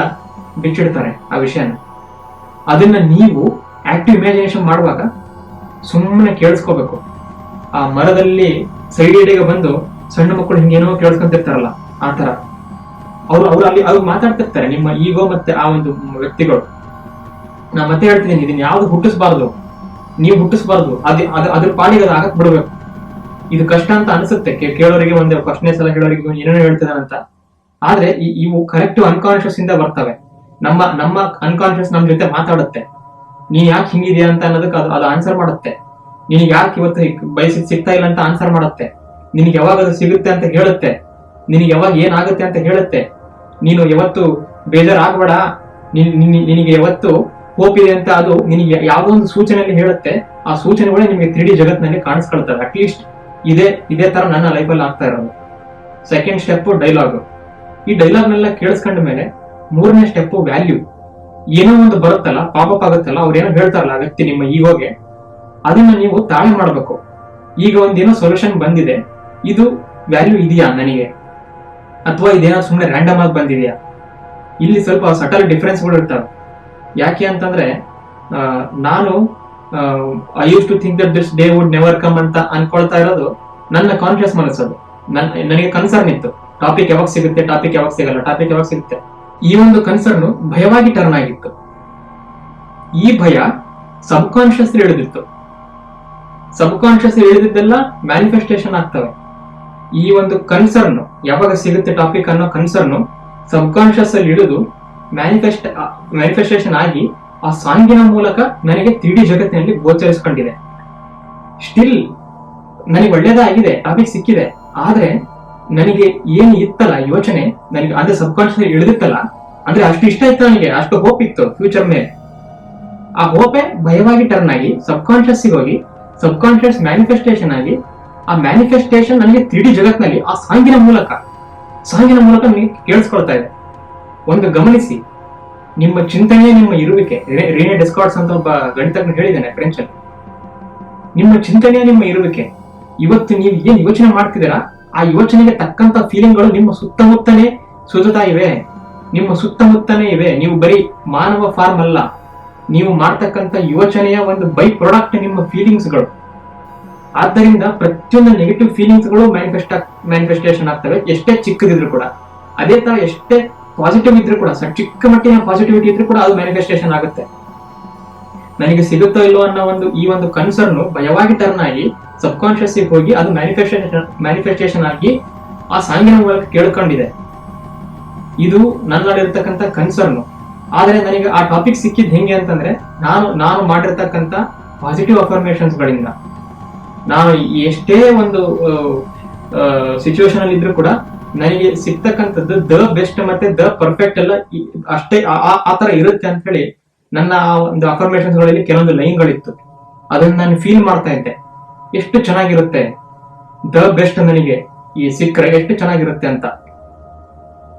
ಬಿಚ್ಚಿಡ್ತಾರೆ ಆ ವಿಷಯನ. ಅದನ್ನ ನೀವು ಆಕ್ಟಿವ್ ಇಮ್ಯಾಜಿನೇಷನ್ ಮಾಡುವಾಗ ಸುಮ್ಮನೆ ಕೇಳಿಸ್ಕೋಬೇಕು. ಆ ಮರದಲ್ಲಿ ಸೈಡಿಗೆ ಬಂದು ಸಣ್ಣ ಮಕ್ಕಳು ಹಿಂಗೇನೋ ಕೇಳಿಸ್ಕೊಂತಿರ್ತಾರಲ್ಲ, ಆ ತರ ಅವ್ರು ಅಲ್ಲಿ ಅವ್ರು ಮಾತಾಡ್ತಿರ್ತಾರೆ, ನಿಮ್ಮ ಈಗೋ ಮತ್ತೆ ಆ ಒಂದು ವ್ಯಕ್ತಿಗಳು. ನಾ ಮತ್ತೆ ಹೇಳ್ತಿದ್ದೀನಿ, ಇದನ್ನ ಯಾವ್ದು ಹುಟ್ಟಿಸಬಾರ್ದು, ನೀವು ಹುಟ್ಟಿಸಬಾರ್ದು. ಅದ್ರ ಪಾಡಿಗೆ ಅದು ಆಗಕ್ ಬಿಡ್ಬೇಕು. ಇದು ಕಷ್ಟ ಅಂತ ಅನ್ಸುತ್ತೆ ಕೇಳೋರಿಗೆ, ಒಂದು ಫಸ್ಟ್ನೇ ಸಲ ಹೇಳೋರಿಗೆ ಏನೇನೋ ಹೇಳ್ತಿದಾನಂತ. ಆದ್ರೆ ಇವು ಕರೆಕ್ಟಿವ್ ಅನ್ಕಾನ್ಶಿಯಸ್ ಇಂದ ಬರ್ತವೆ. ನಮ್ಮ ಅನ್ಕಾನ್ಶಿಯಸ್ ನಮ್ ಜೊತೆ ಮಾತಾಡುತ್ತೆ. ನೀನ್ ಯಾಕೆ ಹಿಂಗಿದ್ಯಾ ಅಂತ ಅನ್ನೋದಕ್ಕೆ ಅದು ಆನ್ಸರ್ ಮಾಡುತ್ತೆ. ನಿನಗೆ ಯಾಕೆ ಇವತ್ತು ಬಯಸಿದ್ ಸಿಗ್ತಾ ಇಲ್ಲ ಅಂತ ಆನ್ಸರ್ ಮಾಡುತ್ತೆ. ನಿನಗೆ ಯಾವಾಗ ಅದು ಸಿಗುತ್ತೆ ಅಂತ ಹೇಳುತ್ತೆ. ನಿನಗೆ ಯಾವಾಗ ಏನಾಗುತ್ತೆ ಅಂತ ಹೇಳುತ್ತೆ. ನೀನು ಯಾವತ್ತು ಬೇಜಾರಾಗ್ಬೇಡ, ನಿನಗೆ ಯಾವತ್ತು ಹೋಪ್ ಇದೆ ಅಂತ ಅದು ನಿನಗೆ ಯಾವ್ದೋ ಒಂದು ಸೂಚನೆಯಲ್ಲಿ ಹೇಳುತ್ತೆ. ಆ ಸೂಚನೆಗಳೇ ನಿಮಗೆ 3D ಜಗತ್ತಿನಲ್ಲಿ ಕಾಣಿಸ್ಕೊಳ್ತವೆ. ಅಟ್ಲೀಸ್ಟ್ ಇದೇ ತರ ನನ್ನ ಲೈಫಲ್ಲಿ ಆಗ್ತಾ ಇರೋದು. Second step dialogue. ಈ ಡೈಲಾಗ್ನೆಲ್ಲ ಕೇಳಿಸ್ಕೊಂಡ ಮೇಲೆ ಮೂರನೇ ಸ್ಟೆಪ್ ವ್ಯಾಲ್ಯೂ. ಏನೋ ಒಂದು ಬರುತ್ತಲ್ಲ, ಪಾಪಪ್ ಆಗುತ್ತಲ್ಲ, ಅವ್ರು ಏನೋ ಹೇಳ್ತಾರಲ್ಲ ಆ ವ್ಯಕ್ತಿ ನಿಮ್ಮ ಈಗೋಗೆ, ಅದನ್ನ ನೀವು ತಾಳೆ ಮಾಡ್ಬೇಕು. ಈಗ ಒಂದೇನೋ ಸೊಲ್ಯೂಷನ್ ಬಂದಿದೆ, ಇದು ವ್ಯಾಲ್ಯೂ ಇದೆಯಾ ನನಗೆ, ಅಥವಾ ಇದೇನೋ ಸುಮ್ಮನೆ ರ್ಯಾಂಡಮ್ ಆಗಿ ಬಂದಿದೆಯಾ. ಇಲ್ಲಿ ಸ್ವಲ್ಪ ಸಟಲ್ ಡಿಫ್ರೆನ್ಸ್ಗಳು ಇರ್ತವೆ. ಯಾಕೆ ಅಂತಂದ್ರೆ ನಾನು I use to think that this day would never come ಅಂತ ಅನ್ಕೊಳ್ತಾ ಇರೋದು ನನ್ನ ಕಾನ್ಶಿಯಸ್ ಮನಸ್ಸದು. ನನಗೆ ಕನ್ಸರ್ನ್ ಇತ್ತು, ಟಾಪಿಕ್ ಯಾವಾಗ ಸಿಗುತ್ತೆ, ಟಾಪಿಕ್ ಯಾವಾಗ ಸಿಗಲ್ಲ, ಟಾಪಿಕ್ ಯಾವಾಗ ಸಿಗುತ್ತೆ. ಈ ಒಂದು ಕನ್ಸರ್ನ್ ಭಯವಾಗಿ ಟರ್ನ್ ಆಗಿತ್ತು. ಈ ಭಯ ಸಬ್ ಕಾನ್ಶಿಯಸ್ ಇಳಿದಿತ್ತು. ಸಬ್ ಕಾನ್ಶಿಯಸ್ ಇಳಿದಿದ್ದೆಲ್ಲ ಮ್ಯಾನಿಫೆಸ್ಟೇಷನ್ ಆಗ್ತವೆ. ಈ ಒಂದು ಕನ್ಸರ್ನ್ ಯಾವಾಗ ಸಿಗುತ್ತೆ ಟಾಪಿಕ್ ಅನ್ನೋ ಕನ್ಸರ್ನ್ ಸಬ್ ಕಾನ್ಶಿಯಸ್ ಅಲ್ಲಿ ಇಳಿದು ಮ್ಯಾನಿಫೆಸ್ಟೇಷನ್ ಆಗಿ ಆ ಸಾಂಗಿನ ಮೂಲಕ ನನಗೆ 3D ಜಗತ್ತಿನಲ್ಲಿ ಗೋಚರಿಸಿಕೊಂಡಿದೆ. ಸ್ಟಿಲ್ ನನಗೆ ಒಳ್ಳೇದಾಗಿದೆ, ಟಾಪಿಕ್ ಸಿಕ್ಕಿದೆ. ಆದ್ರೆ ನನಗೆ ಏನು ಇತ್ತಲ್ಲ ಯೋಚನೆ, ನನಗೆ ಅದೇ ಸಬ್ ಕಾನ್ಶಿಯಸ್ ಇಳಿದಿತ್ತಲ್ಲ, ಅಂದ್ರೆ ಅಷ್ಟು ಇಷ್ಟ ಇತ್ತು ನನಗೆ, ಅಷ್ಟು ಹೋಪ್ ಇತ್ತು ಫ್ಯೂಚರ್ ಮೇಲೆ. ಆ ಹೋಪೇ ಭಯವಾಗಿ ಟರ್ನ್ ಆಗಿ ಸಬ್ ಕಾನ್ಶಿಯಸ್ ಹೋಗಿ ಸಬ್ ಕಾನ್ಶಿಯಸ್ ಮ್ಯಾನಿಫೆಸ್ಟೇಷನ್ ಆಗಿ, ಆ ಮ್ಯಾನಿಫೆಸ್ಟೇಷನ್ ನನಗೆ 3D ಜಗತ್ತಿನಲ್ಲಿ ಆ ಸಾಂಗಿನ ಮೂಲಕ ನನಗೆ ಕೇಳಿಸ್ಕೊಳ್ತಾ ಇದೆ. ಒಂದು ಗಮನಿಸಿ, ನಿಮ್ಮ ಚಿಂತನೆ ನಿಮ್ಮ ಇರುವಿಕೆ. ರೇನೆ ಡೆಸ್ಕಾರ್ಟ್ಸ್ ಅಂತ ಒಬ್ಬ ಗಣಿತಜ್ಞ ಹೇಳಿದ್ದೇನೆ ಫ್ರೆಂಚ್ ಅಲ್ಲಿ. ನಿಮ್ಮ ಚಿಂತನೆ ನಿಮ್ಮ ಇರುವಿಕೆ. ಇವತ್ತು ನೀವು ಏನ್ ಯೋಚನೆ ಮಾಡ್ತಿದ್ದೀರಾ, ಆ ಯೋಚನೆಗೆ ತಕ್ಕಂತ ಫೀಲಿಂಗ್ಗಳು ನಿಮ್ಮ ಸುತ್ತಮುತ್ತನೇ ಸುತ್ತಾ ಇವೆ, ನಿಮ್ಮ ಸುತ್ತಮುತ್ತನೇ ಇವೆ. ನೀವು ಬರೀ ಮಾನವ ಫಾರ್ಮ್ ಅಲ್ಲ, ನೀವು ಮಾಡ್ತಕ್ಕಂಥ ಯೋಚನೆಯ ಒಂದು ಬೈ ಪ್ರಾಡಕ್ಟ್ ನಿಮ್ಮ ಫೀಲಿಂಗ್ಸ್ಗಳು. ಆದ್ದರಿಂದ ಪ್ರತಿಯೊಂದು ನೆಗೆಟಿವ್ ಫೀಲಿಂಗ್ಸ್ಗಳು ಮ್ಯಾನಿಫೆಸ್ಟೇಷನ್ ಆಗ್ತವೆ, ಎಷ್ಟೇ ಚಿಕ್ಕದಿದ್ರು ಕೂಡ. ಅದೇ ತರ ಎಷ್ಟೇ ಪಾಸಿಟಿವ್ ಇದ್ರೂ ಕೂಡ, ಚಿಕ್ಕ ಮಟ್ಟಿನ ಪಾಸಿಟಿವಿಟಿ ಇದ್ರೂ ಕೂಡ ಅದು ಮ್ಯಾನಿಫೆಸ್ಟೇಷನ್ ಆಗುತ್ತೆ. ನನಗೆ ಸಿಗುತ್ತೋ ಇಲ್ಲೋ ಅನ್ನೋ ಈ ಒಂದು ಕನ್ಸರ್ನ್ ಭಯವಾಗಿ ಟರ್ನ್ ಆಗಿ ಸಬ್ ಕಾನ್ಶಿಯಸ್ ಹೋಗಿ ಅದು ಮ್ಯಾನಿಫೆಸ್ಟೇಷನ್ ಆಗಿ ಆ ಸಾಂಗಿನ ಮೂಲಕ ಕೇಳ್ಕೊಂಡಿದೆ. ಇದು ನನ್ನಲ್ಲಿರ್ತಕ್ಕಂಥ ಕನ್ಸರ್ನ್. ಆದ್ರೆ ನನಗೆ ಆ ಟಾಪಿಕ್ ಸಿಕ್ಕಿದ್ ಹೆಂಗೆ ಅಂತಂದ್ರೆ ನಾನು ಮಾಡಿರ್ತಕ್ಕಂಥ ಪಾಸಿಟಿವ್ ಅಫರ್ಮೇಶನ್ಸ್ ಗಳಿಂದ. ನಾನು ಎಷ್ಟೇ ಒಂದು ಸಿಚುವೇಶನ್ ಅಲ್ಲಿ ಇದ್ರೂ ಕೂಡ ನನಗೆ ಸಿಗ್ತಕ್ಕಂಥದ್ದು ದ ಬೆಸ್ಟ್ ಮತ್ತೆ ದ ಪರ್ಫೆಕ್ಟ್ ಎಲ್ಲ ಅಷ್ಟೇ ಆ ತರ ಇರುತ್ತೆ ಅಂತ ಹೇಳಿ ನನ್ನ ಒಂದು ಅಫರ್ಮೇಶನ್ಸ್ ಗಳಲ್ಲಿ ಕೆಲವೊಂದು ಲೈನ್ಗಳಿತ್ತು. ಅದನ್ನ ನಾನು ಫೀಲ್ ಮಾಡ್ತಾ ಇದ್ದೆ, ಎಷ್ಟು ಚೆನ್ನಾಗಿರುತ್ತೆ ದ ಬೆಸ್ಟ್ ನನಗೆ ಈ ಸಿಕ್ಕರೆ ಎಷ್ಟು ಚೆನ್ನಾಗಿರುತ್ತೆ ಅಂತ.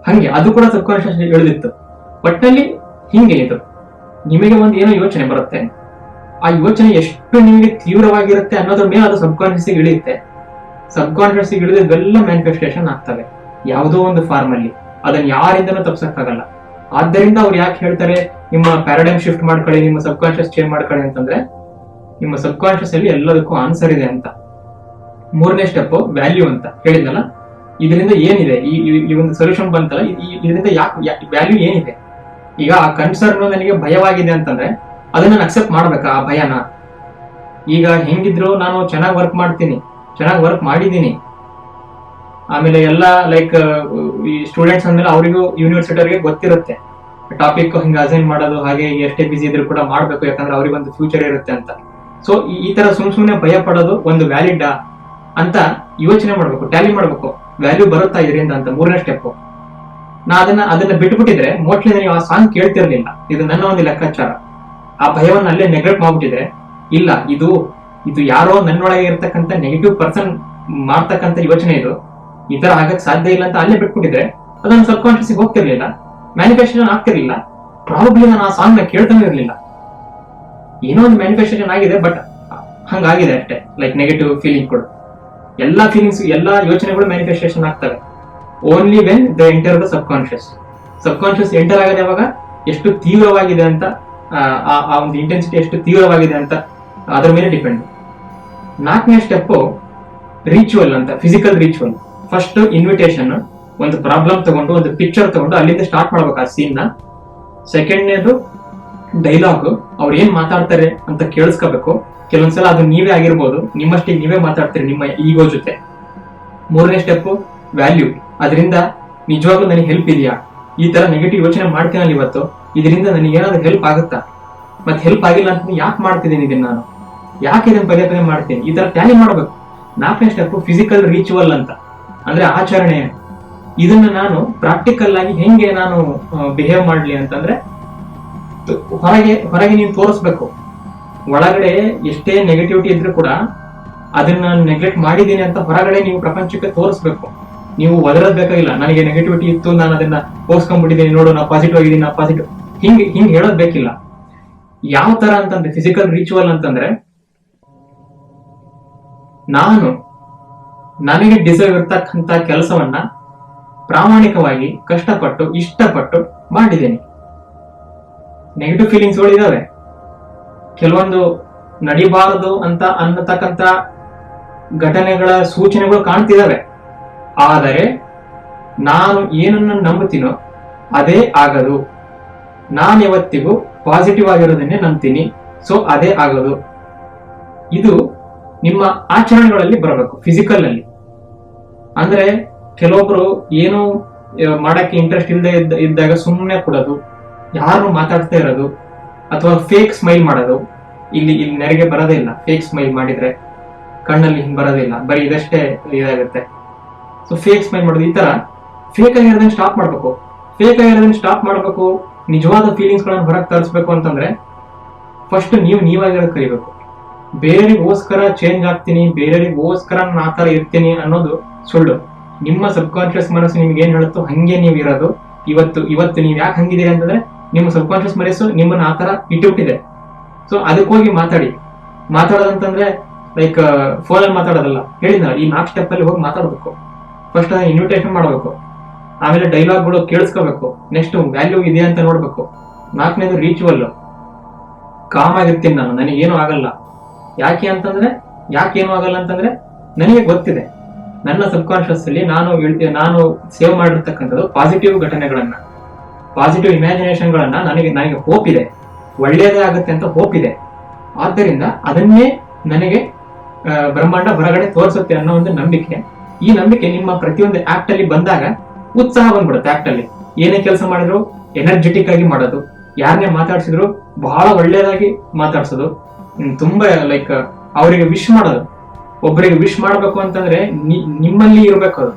ಹಂಗೆ ಅದು ಕೂಡ ಸಬ್ ಕಾನ್ಶಿಯಸ್ ಎಳೆದಿತ್ತು. ಒಟ್ಟಲ್ಲಿ ಹಿಂಗೆ ಇದು ನಿಮಗೆ ಒಂದು ಏನೋ ಯೋಚನೆ ಬರುತ್ತೆ, ಆ ಯೋಚನೆ ಎಷ್ಟು ನಿಮಗೆ ತೀವ್ರವಾಗಿರುತ್ತೆ ಅನ್ನೋದ್ರ ಮೇಲೆ ಅದು ಸಬ್ ಕಾನ್ಶಿಯಸ್ ಇಳಿಯುತ್ತೆ. ಸಬ್ ಕಾನ್ಶಿಯಸ್ ಇಳಿದವೆಲ್ಲ ಮ್ಯಾನಿಫೆಸ್ಟೇಷನ್ ಆಗ್ತವೆ ಯಾವುದೋ ಒಂದು ಫಾರ್ಮ್ ಅಲ್ಲಿ. ಅದನ್ನ ಯಾರಿಂದನೂ ತಪ್ಸಕ್ಕಾಗಲ್ಲ. ಆದ್ದರಿಂದ ಅವ್ರು ಯಾಕೆ ಹೇಳ್ತಾರೆ ನಿಮ್ಮ ಪ್ಯಾರಾಡೈಮ್ ಶಿಫ್ಟ್ ಮಾಡ್ಕೊಳ್ಳಿ, ನಿಮ್ಮ ಸಬ್ ಕಾನ್ಶಿಯಸ್ ಚೇಂಜ್ ಮಾಡ್ಕೊಳ್ಳಿ ಅಂತಂದ್ರೆ ನಿಮ್ಮ ಸಬ್ ಕಾನ್ಶಿಯಸ್ ಅಲ್ಲಿ ಎಲ್ಲದಕ್ಕೂ ಆನ್ಸರ್ ಇದೆ ಅಂತ. ಮೂರನೇ ಸ್ಟೆಪ್ ವ್ಯಾಲ್ಯೂ ಅಂತ ಹೇಳಿದ್ನಲ್ಲ, ಇದರಿಂದ ಏನಿದೆ ಈ ಒಂದು ಸೊಲ್ಯೂಷನ್ ಬಂತಲ್ಲ, ಇದರಿಂದ ಯಾಕೆ ವ್ಯಾಲ್ಯೂ ಏನಿದೆ. ಈಗ ಆ ಕನ್ಸರ್ನ್ ನನಗೆ ಭಯವಾಗಿದೆ ಅಂತಂದ್ರೆ ಅದನ್ನ ನಾನು ಅಕ್ಸೆಪ್ಟ್ ಮಾಡ್ಬೇಕಾ ಆ ಭಯನ. ಈಗ ಹೆಂಗಿದ್ರು ನಾನು ಚೆನ್ನಾಗಿ ವರ್ಕ್ ಮಾಡ್ತೀನಿ, ಚೆನ್ನಾಗಿ ವರ್ಕ್ ಮಾಡಿದ್ದೀನಿ. ಆಮೇಲೆ ಎಲ್ಲ ಲೈಕ್ ಈ ಸ್ಟೂಡೆಂಟ್ಸ್ ಅಂದ್ಮೇಲೆ ಅವರಿಗೂ ಯೂನಿವರ್ಸಿಟಿ ಅವರಿಗೆ ಗೊತ್ತಿರುತ್ತೆ ಟಾಪಿಕ್ ಹಿಂಗೆ ಅಸೈನ್ ಮಾಡೋದು, ಹಾಗೆ ಎಷ್ಟೇ ಬಿಸಿ ಇದ್ರು ಕೂಡ ಮಾಡ್ಬೇಕು, ಯಾಕಂದ್ರೆ ಅವ್ರಿಗೆ ಒಂದು ಫ್ಯೂಚರ್ ಇರುತ್ತೆ ಅಂತ. ಸೊ ಈ ತರ ಸುಮ್ನೆ ಭಯ ಪಡೋದು ಒಂದು ವ್ಯಾಲಿಡ್ ಅಂತ ಯೋಚನೆ ಮಾಡ್ಬೇಕು, ಟ್ಯಾಲಿ ಮಾಡ್ಬೇಕು, ವ್ಯಾಲ್ಯೂ ಬರುತ್ತಾ ಇದರಿಂದ ಅಂತ. ಮೂರನೇ ಸ್ಟೆಪ್. ನಾ ಅದನ್ನ ಬಿಟ್ಬಿಟ್ಟಿದ್ರೆ ಮೋಸ್ಟ್ಲಿ ನನಗೆ ಆ ಸಾಂಗ್ ಕೇಳ್ತಿರ್ಲಿಲ್ಲ. ಇದು ನನ್ನ ಒಂದು ಲೆಕ್ಕಾಚಾರ. ಆ ಭಯವನ್ನ ಅಲ್ಲೇ ನೆಗ್ಲೆಕ್ಟ್ ಮಾಡ್ಬಿಟ್ಟಿದ್ರೆ, ಇಲ್ಲ ಇದು ಯಾರೋ ನನ್ನೊಳಗೆ ಇರ್ತಕ್ಕಂಥ ನೆಗೆಟಿವ್ ಪರ್ಸನ್ ಮಾಡ್ತಕ್ಕಂಥ ಯೋಚನೆ, ಇದು ಈ ತರ ಆಗಕ್ ಸಾಧ್ಯ ಇಲ್ಲ ಅಂತ ಅಲ್ಲೇ ಬಿಟ್ಬಿಟ್ಟಿದ್ರೆ ಅದನ್ನ ಸಬ್ ಕಾನ್ಶಿಯಸ್ ಹೋಗ್ತಿರ್ಲಿಲ್ಲ, ಮ್ಯಾನಿಫೆಸ್ಟೇಷನ್ ಆಗ್ತಿರ್ಲಿಲ್ಲ. ಪ್ರಾಬಬ್ಲಿ ನಾನು ಆ ಸಾಂಗ್ ನ ಕೇಳ್ತಾನೆ ಇರ್ಲಿಲ್ಲ. ಏನೋ ಒಂದು ಮ್ಯಾನಿಫೆಸ್ಟೇಷನ್ ಆಗಿದೆ, ಬಟ್ ಹಂಗಾಗಿದೆ ಅಷ್ಟೇ. ಲೈಕ್ ನೆಗೆಟಿವ್ ಫೀಲಿಂಗ್ ಕೂಡ, ಎಲ್ಲಾ ಫೀಲಿಂಗ್ಸ್, ಎಲ್ಲಾ ಯೋಚನೆಗಳು ಮ್ಯಾನಿಫೆಸ್ಟೇಷನ್ ಆಗ್ತವೆ only when the enter the sub conscious. Sub conscious enter ಆಗಿದೆ ಅವಾಗ ಎಷ್ಟು ತೀವ್ರವಾಗಿದೆ ಅಂತ, ಆ ಒಂದು ಇಂಟೆನ್ಸಿಟಿ ಎಷ್ಟು ತೀವ್ರವಾಗಿದೆ ಅಂತ ಅದ್ರ ಮೇಲೆ ಡಿಪೆಂಡ್. ನಾಲ್ಕನೇ ಸ್ಟೆಪ್ ರಿಚುವಲ್ ಅಂತ, ಫಿಸಿಕಲ್ ರಿಚುವಲ್. ಫಸ್ಟ್ ಇನ್ವಿಟೇಷನ್, ಒಂದು ಪ್ರಾಬ್ಲಮ್ ತಗೊಂಡು ಒಂದು ಪಿಕ್ಚರ್ ತಗೊಂಡು ಅಲ್ಲಿಂದ ಸ್ಟಾರ್ಟ್ ಮಾಡ್ಬೇಕು ಆ ಸೀನ್ ನ. ಸೆಕೆಂಡ್ನೇದು ಡೈಲಾಗ್, ಅವ್ರು ಏನ್ ಮಾತಾಡ್ತಾರೆ ಅಂತ ಕೇಳಿಸ್ಕೋಬೇಕು. ಕೆಲವೊಂದ್ಸಲ ಅದು ನೀವೇ ಆಗಿರ್ಬೋದು, ನಿಮ್ಮಷ್ಟಿಗೆ ನೀವೇ ಮಾತಾಡ್ತೀರಿ ನಿಮ್ಮ ಈಗೋ ಜೊತೆ. ಮೂರನೇ ಸ್ಟೆಪ್ ವ್ಯಾಲ್ಯೂ, ಅದರಿಂದ ನಿಜವಾಗ್ಲೂ ನನಗೆ ಹೆಲ್ಪ್ ಇದೆಯಾ, ಈ ತರ ನೆಗೆಟಿವ್ ಯೋಚನೆ ಮಾಡ್ತೀನಲ್ಲ ಇವತ್ತು, ಇದರಿಂದ ನನಗೆ ಏನಾದ್ರು ಹೆಲ್ಪ್ ಆಗುತ್ತಾ, ಮತ್ತೆ ಹೆಲ್ಪ್ ಆಗಿಲ್ಲ ಅಂತ ಯಾಕೆ ಮಾಡ್ತಿದ್ದೀನಿ ಇದನ್ನ, ನಾನು ಯಾಕೆ ಇದನ್ನ ಪದೇ ಪದೇ ಮಾಡ್ತೀನಿ, ಈ ತರ ಟ್ಯಾಲಿ ಮಾಡ್ಬೇಕು. ನಾಲ್ಕನೇ ಸ್ಟೆಪ್ ಫಿಸಿಕಲ್ ರಿಚುವಲ್ ಅಂತ, ಅಂದ್ರೆ ಆಚರಣೆ. ಇದನ್ನ ನಾನು ಪ್ರಾಕ್ಟಿಕಲ್ ಆಗಿ ಹೆಂಗೆ ನಾನು ಬಿಹೇವ್ ಮಾಡ್ಲಿ ಅಂತಂದ್ರೆ, ಹೊರಗೆ ನೀವು ತೋರಿಸ್ಬೇಕು. ಒಳಗಡೆ ಎಷ್ಟೇ ನೆಗೆಟಿವಿಟಿ ಇದ್ರೂ ಕೂಡ ಅದನ್ನ ನೆಗ್ಲೆಕ್ಟ್ ಮಾಡಿದೀನಿ ಅಂತ ಹೊರಗಡೆ ನೀವು ಪ್ರಪಂಚಕ್ಕೆ ತೋರಿಸ್ಬೇಕು. ನೀವು ಒದರದ್ ಬೇಕಾಗಿಲ್ಲ, ನನಗೆ ನೆಗೆಟಿವಿಟಿ ಇತ್ತು ನಾನು ಅದನ್ನ ಹೋಗ್ಸ್ಕೊಂಡ್ಬಿಟ್ಟಿದ್ದೀನಿ, ನೋಡು ನಾ ಪಾಸಿಟಿವ್ ಆಗಿದ್ದೀನಿ, ನಾ ಪಾಸಿಟಿವ್, ಹಿಂಗ್ ಹೇಳೋದ್ ಬೇಕಿಲ್ಲ. ಯಾವ ತರ ಅಂತಂದ್ರೆ ಫಿಸಿಕಲ್ ರಿಚುವಲ್ ಅಂತಂದ್ರೆ, ನನಗೆ ಡಿಸರ್ವ್ ಇರ್ತಕ್ಕಂಥ ಕೆಲಸವನ್ನ ಪ್ರಾಮಾಣಿಕವಾಗಿ ಕಷ್ಟಪಟ್ಟು ಇಷ್ಟಪಟ್ಟು ಮಾಡಿದ್ದೇನೆ. ನೆಗೆಟಿವ್ ಫೀಲಿಂಗ್ಸ್ಗಳು ಇದಾವೆ, ಕೆಲವೊಂದು ನಡಿಬಾರದು ಅಂತ ಅನ್ನತಕ್ಕಂಥ ಘಟನೆಗಳ ಸೂಚನೆಗಳು ಕಾಣ್ತಿದಾವೆ. ಆದರೆ ನಾನು ಏನನ್ನ ನಂಬುತ್ತೀನೋ ಅದೇ ಆಗದು. ನಾನು ಯಾವತ್ತಿಗೂ ಪಾಸಿಟಿವ್ ಆಗಿರೋದನ್ನೇ ನಂಬ್ತೀನಿ, ಸೊ ಅದೇ ಆಗೋದು. ಇದು ನಿಮ್ಮ ಆಚರಣೆಗಳಲ್ಲಿ ಬರಬೇಕು, ಫಿಸಿಕಲ್ ಅಲ್ಲಿ. ಅಂದ್ರೆ ಕೆಲವೊಬ್ರು ಏನು ಮಾಡಕ್ಕೆ ಇಂಟ್ರೆಸ್ಟ್ ಇಲ್ಲದೆ ಇದ್ದಾಗ ಸುಮ್ಮನೆ ಕೊಡೋದು, ಯಾರು ಮಾತಾಡ್ತಾ ಇರೋದು, ಅಥವಾ ಫೇಕ್ ಸ್ಮೈಲ್ ಮಾಡೋದು. ಇಲ್ಲಿ ನೆರೆಗೆ ಬರೋದೇ ಇಲ್ಲ. ಫೇಕ್ ಸ್ಮೈಲ್ ಮಾಡಿದ್ರೆ ಕಣ್ಣಲ್ಲಿ ಹಿಂಗ್ ಬರೋದಿಲ್ಲ, ಬರೀ ಇದಷ್ಟೇ ಇದಾಗುತ್ತೆ. ಸೊ ಫೇಕ್ ಸ್ಮೈಲ್ ಮಾಡೋದು, ಈ ತರ ಫೇಕ್ ಆಗಿರೋದನ್ನ ಸ್ಟಾಪ್ ಮಾಡ್ಬೇಕು. ಫೇಕ್ ಆಗಿರೋದನ್ನ ಸ್ಟಾಪ್ ಮಾಡ್ಬೇಕು, ನಿಜವಾದ ಫೀಲಿಂಗ್ಸ್ ಗಳನ್ನ ಹೊರಗೆ ತರಿಸ್ಬೇಕು ಅಂತಂದ್ರೆ ಫಸ್ಟ್ ನೀವಾಗಿರೋದು ಕಲಿಬೇಕು. ಬೇರೆಗೋಸ್ಕರ ಚೇಂಜ್ ಆಗ್ತೀನಿ, ಬೇರೆಗೋಸ್ಕರ ನಾನು ಆ ತರ ಇರ್ತೀನಿ ಅನ್ನೋದು ಸುಳ್ಳು. ನಿಮ್ಮ ಸಬ್ ಕಾನ್ಶಿಯಸ್ ಮನಸ್ಸು ನಿಮ್ಗೆ ಏನ್ ಹೇಳುತ್ತೋ ಹಂಗೆ ನೀವು ಇರೋದು. ಇವತ್ತು ನೀವ್ ಯಾಕೆ ಹಂಗಿದ್ದೀರಿ ಅಂತಂದ್ರೆ ನಿಮ್ಮ ಸಬ್ ಕಾನ್ಶಿಯಸ್ ಮನಸ್ಸು ನಿಮ್ಮನ್ನ ಆ ತರ ಇಟ್ಟುಬಿಟ್ಟಿದೆ. ಸೊ ಅದಕ್ಕೋಗಿ ಮಾತಾಡೋದಂತಂದ್ರೆ ಲೈಕ್ ಫೋನಲ್ಲಿ ಮಾತಾಡೋದಲ್ಲ, ಹೇಳಿದ್ನಲ್ಲ ಈ 4 ಸ್ಟೆಪ್ ಅಲ್ಲಿ ಹೋಗಿ ಮಾತಾಡ್ಬೇಕು. ಫಸ್ಟ್ ಅದನ್ನ ಇನ್ವಿಟೇಷನ್ ಮಾಡ್ಬೇಕು, ಆಮೇಲೆ ಡೈಲಾಗ್ಗಳು ಕೇಳಿಸ್ಕೋಬೇಕು, ನೆಕ್ಸ್ಟ್ ವ್ಯಾಲ್ಯೂ ಇದೆ ಅಂತ ನೋಡ್ಬೇಕು. 4ನೇದು ರಿಚುವಲ್, ಕಾಮ್ ಆಗಿರ್ತೀನಿ ನಾನು, ನನಗೇನು ಆಗಲ್ಲ. ಯಾಕೇನು ಆಗಲ್ಲ ಅಂತಂದ್ರೆ ನನಗೆ ಗೊತ್ತಿದೆ ನನ್ನ ಸಬ್ ಕಾನ್ಶಿಯಸ್ ಅಲ್ಲಿ ನಾನು ಸೇವ್ ಮಾಡಿರ್ತಕ್ಕಂಥದ್ದು ಪಾಸಿಟಿವ್ ಘಟನೆಗಳನ್ನ, ಪಾಸಿಟಿವ್ ಇಮ್ಯಾಜಿನೇಷನ್ ಗಳನ್ನ ನನಗೆ ಹೋಪ್ ಇದೆ, ಒಳ್ಳೇದೇ ಆಗುತ್ತೆ ಅಂತ ಹೋಪ್ ಇದೆ. ಆದ್ದರಿಂದ ಅದನ್ನೇ ನನಗೆ ಬ್ರಹ್ಮಾಂಡ ಹೊರಗಡೆ ತೋರಿಸುತ್ತೆ ಅನ್ನೋ ಒಂದು ನಂಬಿಕೆ. ಈ ನಂಬಿಕೆ ನಿಮ್ಮ ಪ್ರತಿಯೊಂದು ಆಕ್ಟ್ ಅಲ್ಲಿ ಬಂದಾಗ ಉತ್ಸಾಹ ಬಂದ್ಬಿಡುತ್ತೆ. ಆಕ್ಟ್ ಅಲ್ಲಿ ಏನೇ ಕೆಲಸ ಮಾಡಿದ್ರು ಎನರ್ಜೆಟಿಕ್ ಆಗಿ ಮಾಡೋದು, ಯಾರನ್ನೇ ಮಾತಾಡ್ಸಿದ್ರು ಬಹಳ ಒಳ್ಳೇದಾಗಿ ಮಾತಾಡ್ಸೋದು, ತುಂಬಾ ಲೈಕ್ ಅವರಿಗೆ ವಿಶ್ ಮಾಡೋದು. ಒಬ್ಬರಿಗೆ ವಿಶ್ ಮಾಡ್ಬೇಕು ಅಂತಂದ್ರೆ ನಿಮ್ಮಲ್ಲಿ ಇರ್ಬೇಕು ಅದು,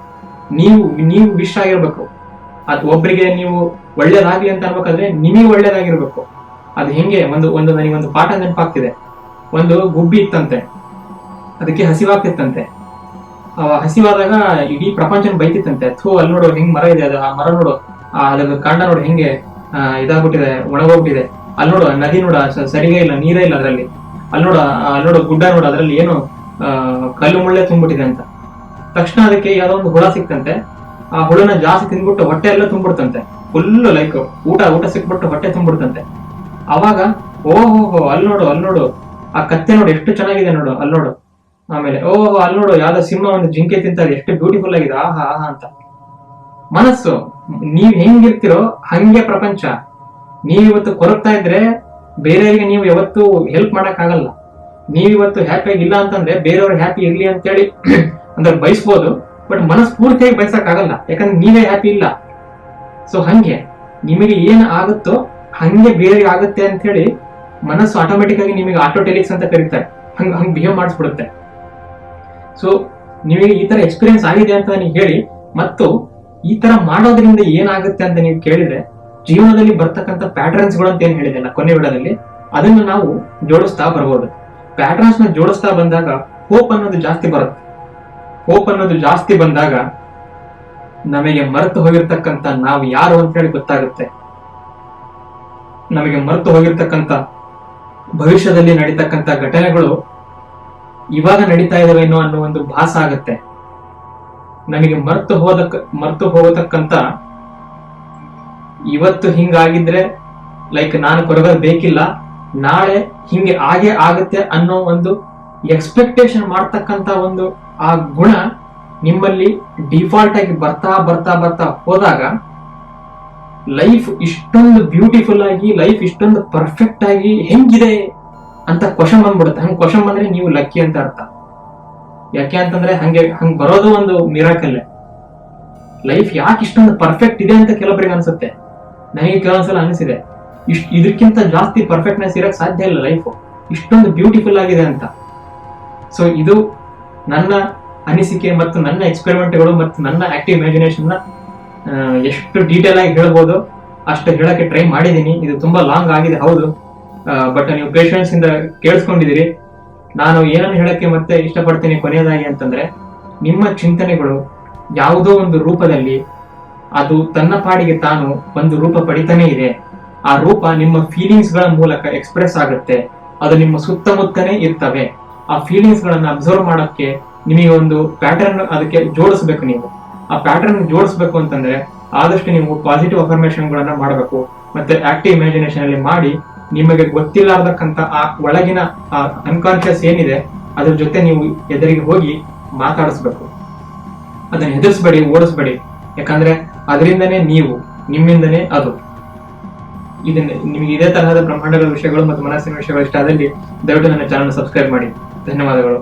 ನೀವು ವಿಶ್ ಆಗಿರ್ಬೇಕು. ಅದು ಒಬ್ಬರಿಗೆ ನೀವು ಒಳ್ಳೇದಾಗ್ಲಿ ಅಂತ ಅನ್ಬೇಕಾದ್ರೆ ನಿಮಗೆ ಒಳ್ಳೇದಾಗಿರ್ಬೇಕು. ಅದು ಹೆಂಗೆ ಒಂದು ನನಗೊಂದು ಪಾಠ ನೆನಪಾಗ್ತಿದೆ. ಒಂದು ಗುಬ್ಬಿ ಇತ್ತಂತೆ, ಅದಕ್ಕೆ ಹಸಿವಾಗ್ತಿತ್ತಂತೆ. ಹಸಿವಾದಾಗ ಇಡೀ ಪ್ರಪಂಚನ ಬೈತಿತ್ತಂತೆ, ಅಲ್ಲಿ ನೋಡು ಹೆಂಗ್ ಮರ ಇದೆ, ಅದು ಆ ಮರ ನೋಡು, ಅದ್ರ ಕಾಂಡ ನೋಡು ಹೆಂಗೆ ಇದಾಗ್ಬಿಟ್ಟಿದೆ, ಒಣಗೋಗ್ಬಿಟ್ಟಿದೆ. ಅಲ್ಲಿ ನೋಡು ನದಿ ನೋಡ ಸರಿಗೆ ಇಲ್ಲ, ನೀರೇ ಇಲ್ಲ ಅದ್ರಲ್ಲಿ. ಅಲ್ಲಿ ನೋಡು ಗುಡ್ಡ ನೋಡು, ಅದ್ರಲ್ಲಿ ಏನು ಕಲ್ಲು ಮುಳ್ಳೆ ತುಂಬಿಟ್ಟಿದೆ ಅಂತ. ತಕ್ಷಣ ಅದಕ್ಕೆ ಯಾವ್ದೋ ಒಂದು ಹುಳ ಸಿಕ್ತಂತೆ. ಆ ಹುಳನ ಜಾಸ್ತಿ ತಿಂದ್ಬಿಟ್ಟು ಹೊಟ್ಟೆ ಎಲ್ಲ ತುಂಬಿಡ್ತಂತೆ, ಫುಲ್ ಲೈಕ್ ಊಟ ಸಿಕ್ಬಿಟ್ಟು ಹೊಟ್ಟೆ ತುಂಬಿಡ್ತಂತೆ. ಅವಾಗ ಓಹೋ ಅಲ್ಲಿ ನೋಡು ಆ ಕತ್ತೆ ನೋಡು ಎಷ್ಟು ಚೆನ್ನಾಗಿದೆ ನೋಡು, ಅಲ್ಲಿ ನೋಡು. ಆಮೇಲೆ ಓಹೋ ಅಲ್ಲಿ ನೋಡು ಯಾವ್ದೋ ಸಿಂಹ ಒಂದು ಜಿಂಕೆ ತಿಂತಾರೆ, ಎಷ್ಟು ಬ್ಯೂಟಿಫುಲ್ ಆಗಿದೆ, ಆಹಾ ಅಂತ. ಮನಸ್ಸು ನೀವ್ ಹೆಂಗಿರ್ತಿರೋ ಹಂಗೆ ಪ್ರಪಂಚ. ನೀವಿವತ್ತು ಕೊರಗ್ತಾ ಇದ್ರೆ ಬೇರೆಯವರಿಗೆ ನೀವು ಯಾವತ್ತು ಹೆಲ್ಪ್ ಮಾಡಕ್ ಆಗಲ್ಲ. ನೀವಿವತ್ತು ಹ್ಯಾಪಿ ಆಗಿಲ್ಲ ಅಂತಂದ್ರೆ ಬೇರೆಯವ್ರು ಹ್ಯಾಪಿ ಇರ್ಲಿ ಅಂತೇಳಿ ಅಂದ್ರೆ ಬಯಸ್ಬೋದು, ಬಟ್ ಮನಸ್ಫೂರ್ತಿಯಾಗಿ ಬಯಸಕ್ ಆಗಲ್ಲ, ಯಾಕಂದ್ರೆ ನೀವೇ ಹ್ಯಾಪಿ ಇಲ್ಲ. ಸೊ ಹಂಗೆ ನಿಮಗೆ ಏನ್ ಆಗುತ್ತೋ ಹಂಗೆ ಬೇರೆ ಆಗುತ್ತೆ ಅಂತ ಹೇಳಿ ಮನಸ್ಸು ಆಟೋಮೆಟಿಕ್ ಆಗಿ ನಿಮಗೆ ಆಟೋಟೆಲಿಕ್ಸ್ ಅಂತ ಕರೀತಾರೆ, ಹಂಗ್ ಬಿಹೇವ್ ಮಾಡಿಸ್ಬಿಡುತ್ತೆ. ಸೊ ನಿಮಗೆ ಈ ತರ ಎಕ್ಸ್ಪೀರಿಯನ್ಸ್ ಆಗಿದೆ ಅಂತ ನೀವು ಹೇಳಿ, ಮತ್ತು ಈ ತರ ಮಾಡೋದ್ರಿಂದ ಏನಾಗುತ್ತೆ ಅಂತ ನೀವು ಕೇಳಿದ್ರೆ, ಜೀವನದಲ್ಲಿ ಬರ್ತಕ್ಕಂಥ ಪ್ಯಾಟರ್ನ್ಸ್ ಗಳು ಅಂತ ಏನ್ ಹೇಳಿದೆ ನಾ ಕೊನೆ ವಿಡಿಯೋದಲ್ಲಿ, ಅದನ್ನ ನಾವು ಜೋಡಿಸ್ತಾ ಬರ್ಬೋದು. ಪ್ಯಾಟರ್ನ್ಸ್ ನ ಜೋಡಿಸ್ತಾ ಬಂದಾಗ ಹೋಪ್ ಅನ್ನೋದು ಜಾಸ್ತಿ ಬರುತ್ತೆ. ಹೋಪ್ ಅನ್ನೋದು ಜಾಸ್ತಿ ಬಂದಾಗ ನಮಗೆ ಮರೆತು ಹೋಗಿರ್ತಕ್ಕಂಥ ನಾವು ಯಾರು ಅಂತ ಹೇಳಿ ಗೊತ್ತಾಗುತ್ತೆ. ನಮಗೆ ಮರೆತು ಹೋಗಿರ್ತಕ್ಕಂಥ ಭವಿಷ್ಯದಲ್ಲಿ ನಡೀತಕ್ಕಂಥ ಘಟನೆಗಳು ಇವಾಗ ನಡೀತಾ ಇದಾವೇನೋ ಅನ್ನೋ ಒಂದು ಭಾಸ ಆಗುತ್ತೆ. ನಮಗೆ ಮರೆತು ಹೋಗತಕ್ಕಂತ ಇವತ್ತು ಹಿಂಗಾಗಿದ್ರೆ ಲೈಕ್ ನಾನು ಕೊರಗೋದು ಬೇಕಿಲ್ಲ, ನಾಳೆ ಹಿಂಗೆ ಆಗೇ ಆಗುತ್ತೆ ಅನ್ನೋ ಒಂದು ಎಕ್ಸ್ಪೆಕ್ಟೇಷನ್ ಮಾಡ್ತಕ್ಕಂತ ಒಂದು ಆ ಗುಣ ನಿಮ್ಮಲ್ಲಿ ಡಿಫಾಲ್ಟ್ ಆಗಿ ಬರ್ತಾ ಹೋದಾಗ ಲೈಫ್ ಇಷ್ಟೊಂದು ಬ್ಯೂಟಿಫುಲ್ ಆಗಿ, ಲೈಫ್ ಇಷ್ಟೊಂದು ಪರ್ಫೆಕ್ಟ್ ಆಗಿ ಹೆಂಗಿದೆ ಅಂತ ಕ್ವಶನ್ ಬಂದ್ಬಿಡುತ್ತೆ. ಹಂಗ್ ಕ್ವಶನ್ ಬಂದ್ರೆ ನೀವು ಲಕ್ಕಿ ಅಂತ ಅರ್ಥ. ಯಾಕೆ ಅಂತಂದ್ರೆ ಹಂಗ್ ಬರೋದು ಒಂದು ಮಿರಾಕಲ್. ಲೈಫ್ ಯಾಕೆ ಇಷ್ಟೊಂದು ಪರ್ಫೆಕ್ಟ್ ಇದೆ ಅಂತ ಕೆಲವೊಬ್ಬರಿಗೆ ಅನ್ಸುತ್ತೆ, ನನಗೆ ಕೆಲವೊಂದ್ಸಲ ಅನಿಸಿದೆ ಇದಕ್ಕಿಂತ ಜಾಸ್ತಿ ಪರ್ಫೆಕ್ಟ್ನೆಸ್ ಇರಕ್ ಸಾಧ್ಯ ಇಲ್ಲ, ಲೈಫ್ ಇಷ್ಟೊಂದು ಬ್ಯೂಟಿಫುಲ್ ಆಗಿದೆ ಅಂತ. ಸೊ ಇದು ನನ್ನ ಅನಿಸಿಕೆ ಮತ್ತು ನನ್ನ ಎಕ್ಸ್ಪೆರಿಮೆಂಟ್ಗಳು ಮತ್ತು ನನ್ನ ಆಕ್ಟಿವ್ ಇಮ್ಯಾಜಿನೇಷನ್ ನ ಎಷ್ಟು ಡೀಟೇಲ್ ಆಗಿ ಹೇಳ್ಬೋದು ಅಷ್ಟು ಹೇಳಕ್ಕೆ ಟ್ರೈ ಮಾಡಿದೀನಿ. ಇದು ತುಂಬಾ ಲಾಂಗ್ ಆಗಿದೆ ಹೌದು, ಬಟ್ ನೀವು ಪೇಷನ್ಸ್ ಇಂದ ಕೇಳಿಸ್ಕೊಂಡಿದ್ದೀರಿ. ನಾನು ಏನನ್ನು ಹೇಳಕ್ಕೆ ಮತ್ತೆ ಇಷ್ಟಪಡ್ತೀನಿ ಕೊನೆಯದಾಗಿ ಅಂತಂದ್ರೆ, ನಿಮ್ಮ ಚಿಂತನೆಗಳು ಯಾವುದೋ ಒಂದು ರೂಪದಲ್ಲಿ ಅದು ತನ್ನ ಪಾಡಿಗೆ ತಾನು ಒಂದು ರೂಪ ಪಡಿತಾನೆ ಇದೆ. ಆ ರೂಪ ನಿಮ್ಮ ಫೀಲಿಂಗ್ಸ್ ಗಳ ಮೂಲಕ ಎಕ್ಸ್ಪ್ರೆಸ್ ಆಗುತ್ತೆ. ಅದು ನಿಮ್ಮ ಸುತ್ತಮುತ್ತನೇ ಇರ್ತವೆ. ಆ ಫೀಲಿಂಗ್ಸ್ ಗಳನ್ನ ಅಬ್ಸರ್ವ್ ಮಾಡೋಕ್ಕೆ ನಿಮಗೆ ಒಂದು ಪ್ಯಾಟರ್ನ್ ಅದಕ್ಕೆ ಜೋಡಿಸ್ಬೇಕು. ನೀವು ಆ ಪ್ಯಾಟರ್ನ್ ಜೋಡಿಸ್ಬೇಕು ಅಂತಂದ್ರೆ ಆದಷ್ಟು ನೀವು ಪಾಸಿಟಿವ್ ಅಫರ್ಮೇಶನ್ ಗಳನ್ನ ಮಾಡಬೇಕು. ಮತ್ತೆ ಆಕ್ಟಿವ್ ಇಮ್ಯಾಜಿನೇಷನ್ ಅಲ್ಲಿ ಮಾಡಿ ನಿಮಗೆ ಗೊತ್ತಿಲ್ಲಾರ್ದಕ್ಕಂತ ಆ ಒಳಗಿನ ಆ ಅನ್ಕಾನ್ಶಿಯಸ್ ಏನಿದೆ ಅದ್ರ ಜೊತೆ ನೀವು ಎದುರಿಗೆ ಹೋಗಿ ಮಾತಾಡಿಸ್ಬೇಕು. ಅದನ್ನ ಹೆದರ್ಸ್ಬೇಡಿ, ಓಡಿಸ್ಬೇಡಿ. ಯಾಕಂದ್ರೆ ಅದರಿಂದನೇ ನೀವು, ನಿಮ್ಮಿಂದನೇ ಅದು. ಇದನ್ನ ನಿಮಗೆ ಇದೇ ತರಹದ ಬ್ರಹ್ಮಾಂಡಗಳ ವಿಷಯಗಳು ಮತ್ತು ಮನಸ್ಸಿನ ವಿಷಯಗಳು ಇಷ್ಟ ಆದಲ್ಲಿ ದಯವಿಟ್ಟು ನನ್ನ ಚಾನಲ್ ಸಬ್ಸ್ಕ್ರೈಬ್ ಮಾಡಿ. ಧನ್ಯವಾದಗಳು.